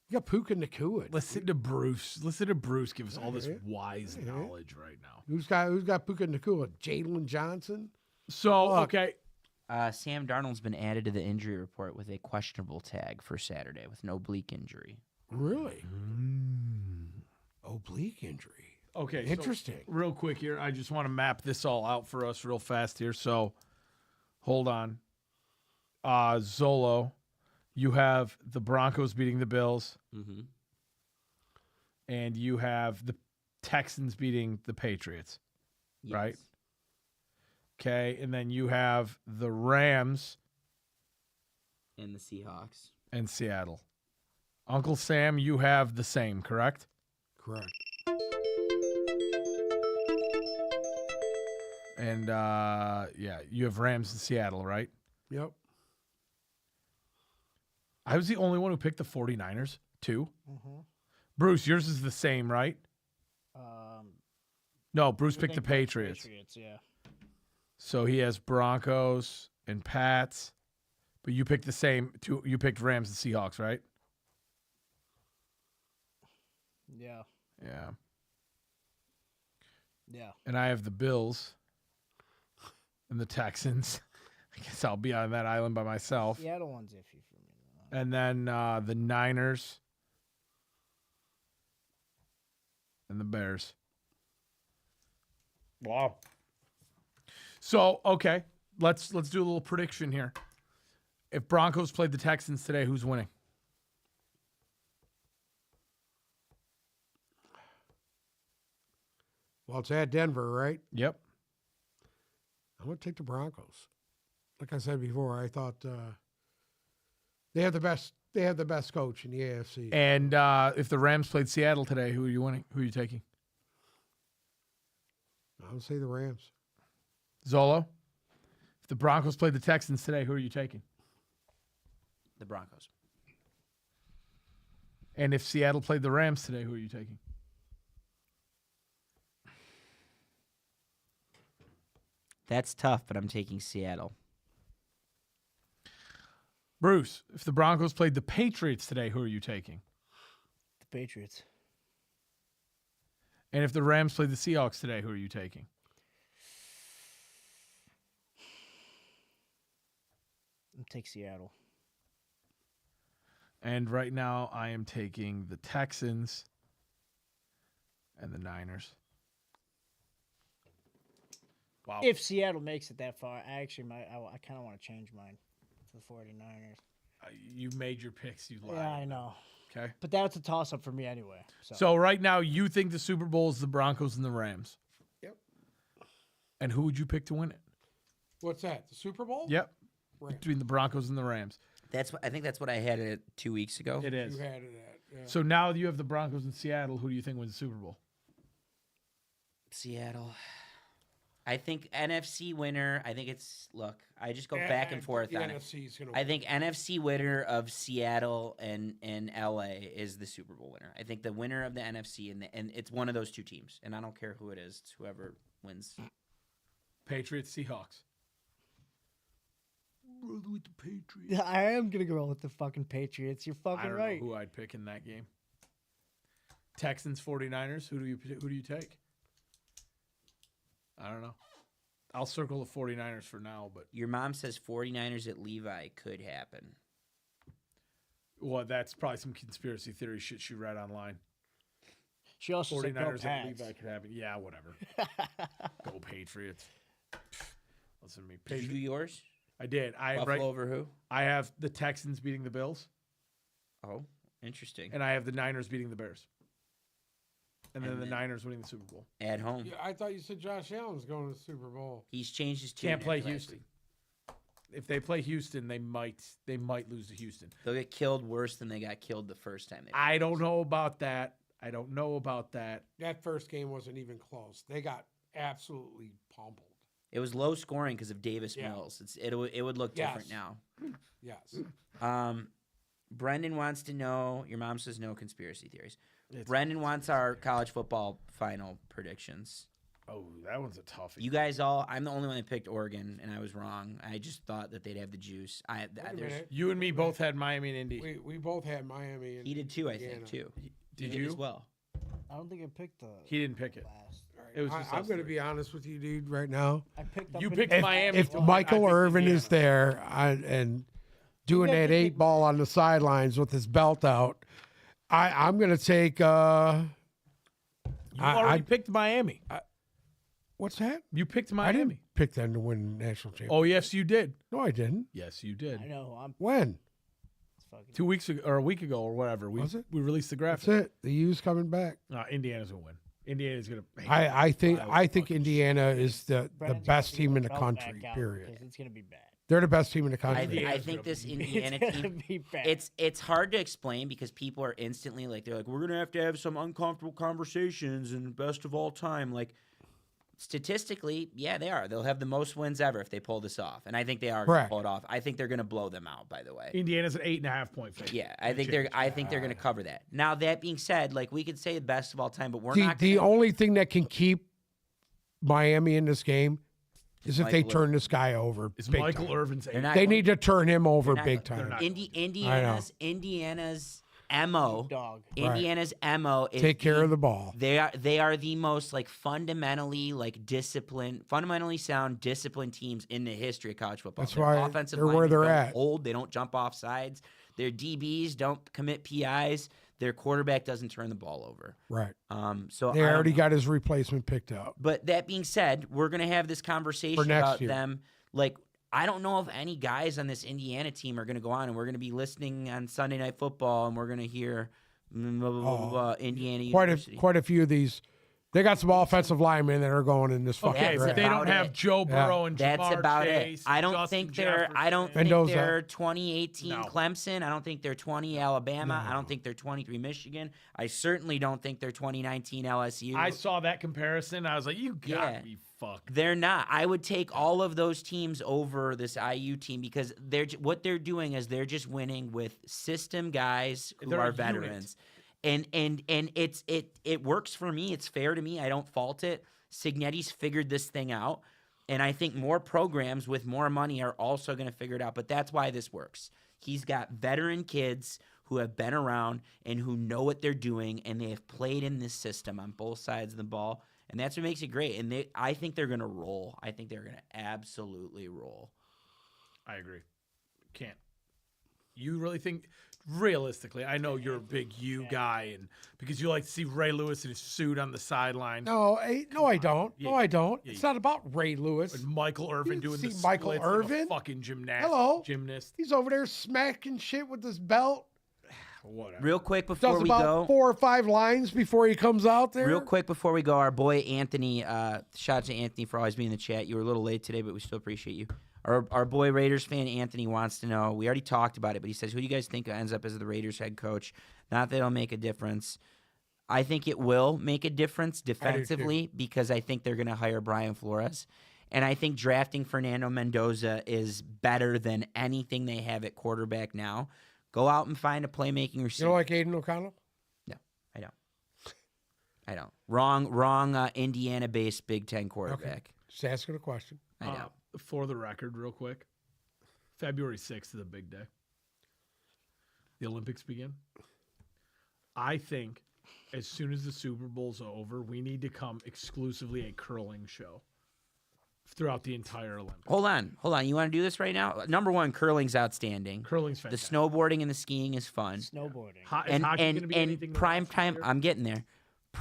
You got Puka Nacua. Listen to Bruce. Listen to Bruce give us all this wise knowledge right now. Who's got Puka Nacua? Jalen Johnson. So okay, Sam Darnold's been added to the injury report with a questionable tag for Saturday with an oblique injury. Really? Oblique injury. okay. Interesting. So real quick here, I just want to map this all out for us real fast here. So, hold on. Zolo, you have the Broncos beating the Bills, Mm-hmm. and you have the Texans beating the Patriots. Right. Okay, and then you have the Rams And the Seahawks. and Seattle. Uncle Sam, you have the same, correct? Correct. And yeah, you have Rams and Seattle, right? Yep. I was the only one who picked the 49ers, too. Mm-hmm. Bruce, yours is the same, right? No, Bruce picked the Patriots. Yeah. So he has Broncos and Pats, but you picked the same. You picked Rams and Seahawks, right? Yeah. Yeah. Yeah. And I have the Bills and the Texans. I guess I'll be on that island by myself. Seattle one's iffy for me, though. And then the Niners and the Bears. Wow. So, okay, let's do a little prediction here. If Broncos played the Texans today, who's winning? Well, it's at Denver, right? Yep. I'm going to take the Broncos. Like I said before, I thought they have the best. They have the best coach in the AFC. And if the Rams played Seattle today, who are you winning? Who are you taking? I would say the Rams. Zolo? If the Broncos played the Texans today, who are you taking? The Broncos. And if Seattle played the Rams today, who are you taking? That's tough, but I'm taking Seattle. Bruce, if the Broncos played the Patriots today, who are you taking? The Patriots. And if the Rams played the Seahawks today, who are you taking? I'll take Seattle. And right now, I am taking the Texans and the Niners. Wow. If Seattle makes it that far, I kind of want to change mine to the 49ers. You made your picks. You lied. Yeah, I know. Okay. But that's a toss-up for me anyway. So right now, you think the Super Bowl is the Broncos and the Rams. Yep. And who would you pick to win it? What's that? The Super Bowl? Yep. Rams. Between the Broncos and the Rams. I think that's what I had it 2 weeks ago. It is. You had it at. Yeah. So now you have the Broncos in Seattle. Who do you think wins the Super Bowl? Seattle. I think NFC winner. I think it's I just go back and forth the on it. NFC's gonna I think NFC winner of Seattle and LA is the Super Bowl winner. I think the winner of the NFC and it's one of those two teams, and I don't care who it is. It's whoever wins. Patriots, Seahawks. Roll with the Patriots. Yeah, I am gonna go with the fucking Patriots. You're I fucking don't right. know who I'd pick in that game. Texans, 49ers. Who do you take? I don't know. I'll circle the 49ers for now, but Your mom says 49ers at Levi could happen. well, that's probably some conspiracy theory shit she read online. She also said go 49ers at Pats. Levi could happen. Yeah, whatever. Go Patriots. Listen to me. Did you do yours? I did. Buffalo over who? I have the Texans beating the Bills, Oh, interesting. and I have the Niners beating the Bears. And then And the then- Niners winning the Super Bowl. At home. Yeah, I thought you said Josh Allen's going to the Super Bowl. He's changed his tune. Can't play after last Houston. week. If they play Houston, they might lose to Houston. They'll get killed worse than they got killed the first time. I don't know about that. That first game wasn't even close. They got absolutely pummeled. It was low scoring because of Davis Yeah. Mills. It would look different Yes. now. Yes. Brendan wants to know. Your mom says no conspiracy theories. It's- Brendan wants our college football final predictions. Oh, that one's a toughie. You guys all. I'm the only one that picked Oregon, and I was wrong. I just thought that they'd have the juice. Wait a minute. You and me both had Miami and Indy. We both had Miami. And He did too. I Indiana. think too. Did He you? as well? I don't think I picked the He didn't pick it. last. All right. It was just I'm us going to three. be honest with you, dude, right now. I picked up You in- picked Miami. If Well, I Michael picked Irvin Indiana. is there and doing guys that did pick 8-ball on the sidelines with his belt out, I'm going to take. You I- already picked Miami. What's that? You picked I Miami. didn't pick them to win national championship. Oh, yes, you did. No, I didn't. Yes, you did. I know who I'm When? fucking. 2 weeks ago or a week ago or whatever. We Was it? we released the That's graphic. it. The U's coming back. Indiana's gonna win. Indiana's gonna. I think fucking Indiana is the Brandon's best gonna team get in the belt back country. out Period. because It's gonna be bad. They're the best team in the I, country. Indiana's I think gonna this be- Indiana It's gonna team. be bad. It's hard to explain because people are instantly like they're like we're gonna have to have some uncomfortable conversations and best of all time. Like statistically, yeah, they are. They'll have the most wins ever if they pull this off, and I think they are going to Correct. pull it off. I think they're going to blow them out. By the way, Indiana's an 8.5 point favorite. yeah, I think they're going to cover that. Now that being said, like we could say the best of all time, but we're not. The Gonna, only thing that can keep Miami in this game is if they Michael turn this guy over. Is big Michael time. Irvin's They're 8? not They going- need to turn him over not- big they're time. not. Indiana's mo. Dog. Indiana's mo is Take care of the ball. They are the most like fundamentally fundamentally sound, disciplined teams in the history of college football. That's Their why offensive they're where linemen they're don't at. Hold, they don't jump off sides. Their DBs don't commit PIs. Their quarterback doesn't turn the ball over. Right. So They I don't already know. got his replacement picked up. But that being said, we're gonna have this conversation next about year. them. Like I don't know if any guys on this Indiana team are gonna go on, and we're gonna be listening on Sunday Night Football, and we're gonna hear blah, blah, blah, blah, blah, Indiana Quite University. a few of these. They got some offensive linemen that are going in this fucking Okay, That's but draft. they don't about have it. Joe Burrow and That's Jamar about Chase, it. I don't Justin think they're. I don't Jefferson. think Mendoza. they're 2018 No. Clemson. I don't think they're 20 Alabama. I don't think they're 23 Michigan. I certainly don't think they're 2019 LSU. I saw that comparison. I was like, you gotta Yeah. be fucked. They're not. I would take all of those teams over this IU team because what they're doing is they're just winning with system guys who They're a are unit. veterans. And it works for me. It's fair to me. I don't fault it. Signetti's figured this thing out. And I think more programs with more money are also going to figure it out. But that's why this works. He's got veteran kids who have been around and who know what they're doing, and they have played in this system on both sides of the ball. And that's what makes it great. And I think they're going to roll. I think they're going to absolutely roll. I agree. Can't. You really think, realistically, I know you're a big U guy, and because you like to see Ray Lewis in his suit on the sideline. No, no, I don't. Yeah. No, I don't. Yeah, It's you- not about Ray Lewis. And Michael Irvin You doing the see Michael splits like a Irvin? fucking gymnast. He's over there smacking shit with his belt. Whatever. Real quick before Does we about go. 4 or 5 lines before he comes out there. Real quick before we go, our boy Anthony, shout out to Anthony for always being in the chat. You were a little late today, but we still appreciate you. Our boy Raiders fan Anthony wants to know, we already talked about it, but he says, who do you guys think ends up as the Raiders head coach? Not that it'll make a difference. I think it will make a difference defensively because I think they're going to hire Brian Flores. And I think drafting Fernando Mendoza is better than anything they have at quarterback now. Go out and find a playmaking You receiver. don't like Aiden O'Connell? I don't. Wrong Indiana-based Big Ten quarterback. Just asking a question. I know. For the record, real quick, February 6th is a big day. The Olympics begin. I think as soon as the Super Bowl's over, we need to come exclusively a curling show throughout the entire Olympics. Hold on. You want to do this right now? Number one, curling's outstanding. Curling's The fantastic. snowboarding and the skiing is fun. Snowboarding. Is hockey gonna be anything And to prime watch this time, year? I'm getting there.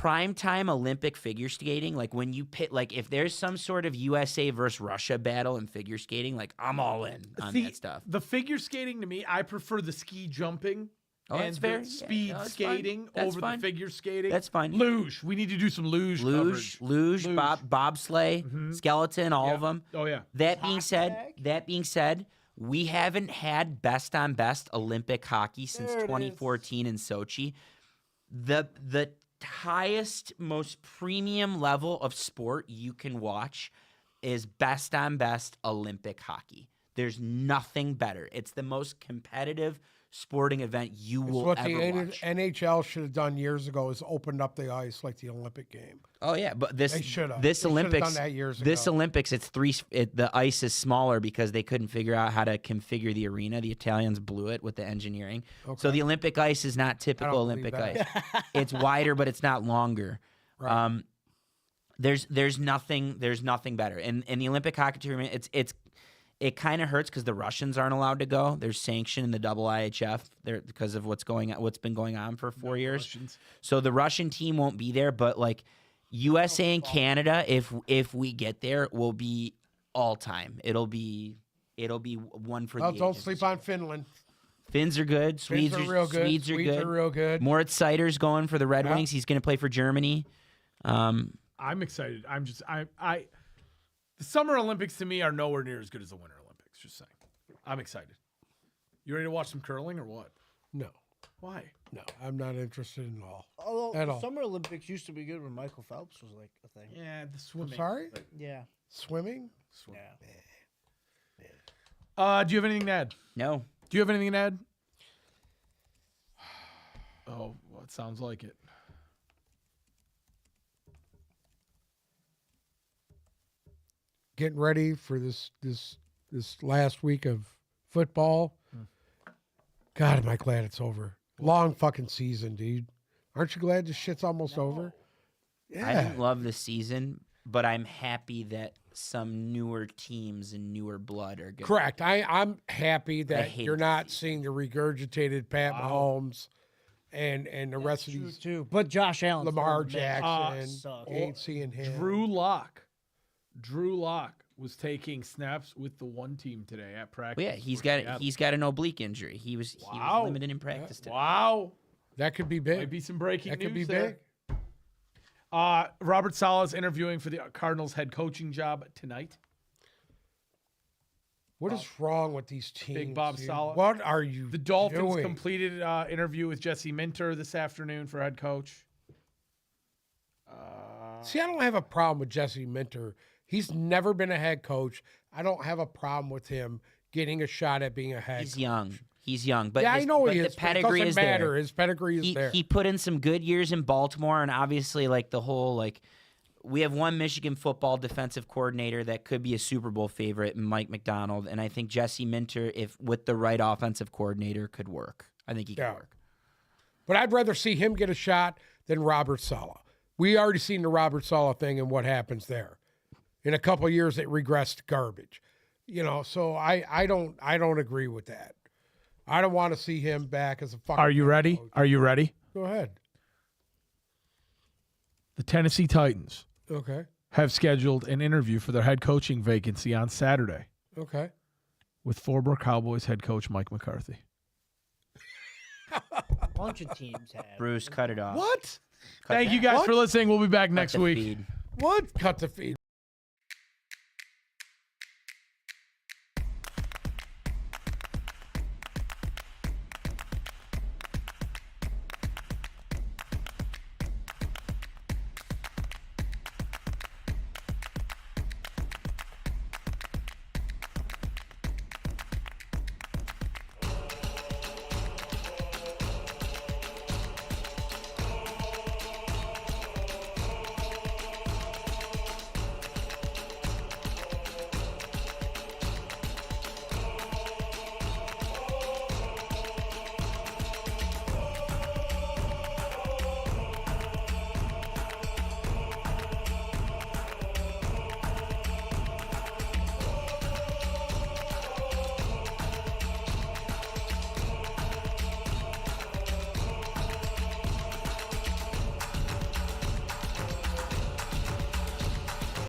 primetime Olympic figure skating, like when you pit, like if there's some sort of USA versus Russia battle in figure skating, like I'm all in on See, that stuff. The figure skating to me, I prefer the ski jumping. Oh, and that's fair. the Yeah, speed no, that's skating fine. That's over fine. the figure skating. That's fine. Luge. We need to do some luge coverage. Luge, Luge. bobsleigh, skeleton, all of them. Oh, yeah. That being said, we haven't had best on best Olympic hockey since There it is. 2014 in Sochi. The highest, most premium level of sport you can watch is best on best Olympic hockey. There's nothing better. It's the most competitive sporting event you It's will what ever the watch. NHL should have done years ago is opened up the ice like the Olympic game. Oh yeah, but this They should have. this They should have Olympics done that years this ago. Olympics the ice is smaller because they couldn't figure out how to configure the arena. The Italians blew it with the engineering. So the Olympic ice is not typical believe Olympic that. ice. It's wider, but it's not longer. Right. There's nothing better. And in the Olympic hockey tournament, it kind of hurts because the Russians aren't allowed to go. They're sanctioned in the double IHF because of what's been going on for 4 years. Russians. So the Russian team won't be there, but like USA and Canada, if we get there, will be all time. It'll be one for Well, the don't ages. sleep on Finland. Finns are good. Finns are real good. Swedes are good. real good. Moritz Seider's going for the Red Yeah. Wings. He's going to play for Germany. I'm excited. The Summer Olympics to me are nowhere near as good as the Winter Olympics. Just saying. I'm excited. You ready to watch some curling or what? No, Why? no, I'm not interested in all. Although At the all. Summer Olympics used to be good when Michael Phelps was like a thing. Yeah, the swimming. Sorry? Yeah. Swimming? Swimming. Yeah. Do you have anything to add? No. Do you have anything to add? Oh, well, it sounds like it. Getting ready for this last week of football. God, am I glad it's over. Long fucking season, dude. Aren't you glad this shit's almost over? I Yeah. didn't love the season, but I'm happy that some newer teams and newer blood are good. Correct. I'm happy that hate you're the not seeing the regurgitated Pat Mahomes and the rest of True these too. But Josh Allen. Lamar Jackson. sucks. Ain't seeing him. Drew Lock was taking snaps with the one team today at practice. Well, yeah, he's for got Seattle. an oblique injury. He was Wow. limited in practice today. Wow. That could be Might big. be some breaking That news could be there. big. Robert Saleh's interviewing for the Cardinals head coaching job tonight. What is wrong with these teams? Big Bob dude? Saleh. What are you The Dolphins doing? completed interview with Jesse Minter this afternoon for head coach. See, I don't have a problem with Jesse Minter. He's never been a head coach. I don't have a problem with him getting a shot at being a head He's coach. young. He's young, but Yeah, I know but he the is. But it pedigree doesn't is matter. there. His pedigree is there. He put in some good years in Baltimore, and obviously, like the whole we have one Michigan football defensive coordinator that could be a Super Bowl favorite, Mike McDonald, and I think Jesse Minter, if with the right offensive coordinator, could work. I think he could Yeah. work. But I'd rather see him get a shot than Robert Saleh. We already seen the Robert Saleh thing and what happens there. In a couple of years, it regressed to garbage. So I don't agree with that. I don't want to see him back as a fucking. Are you head ready? coach. Are you ready? Go ahead. The Tennessee Titans Okay. have scheduled an interview for their head coaching vacancy on Saturday Okay. with former Cowboys head coach Mike McCarthy. A bunch of teams have. Bruce, cut it off. What? Thank you guys What? for listening. We'll be back Cut next the week. feed. What? Cut the feed.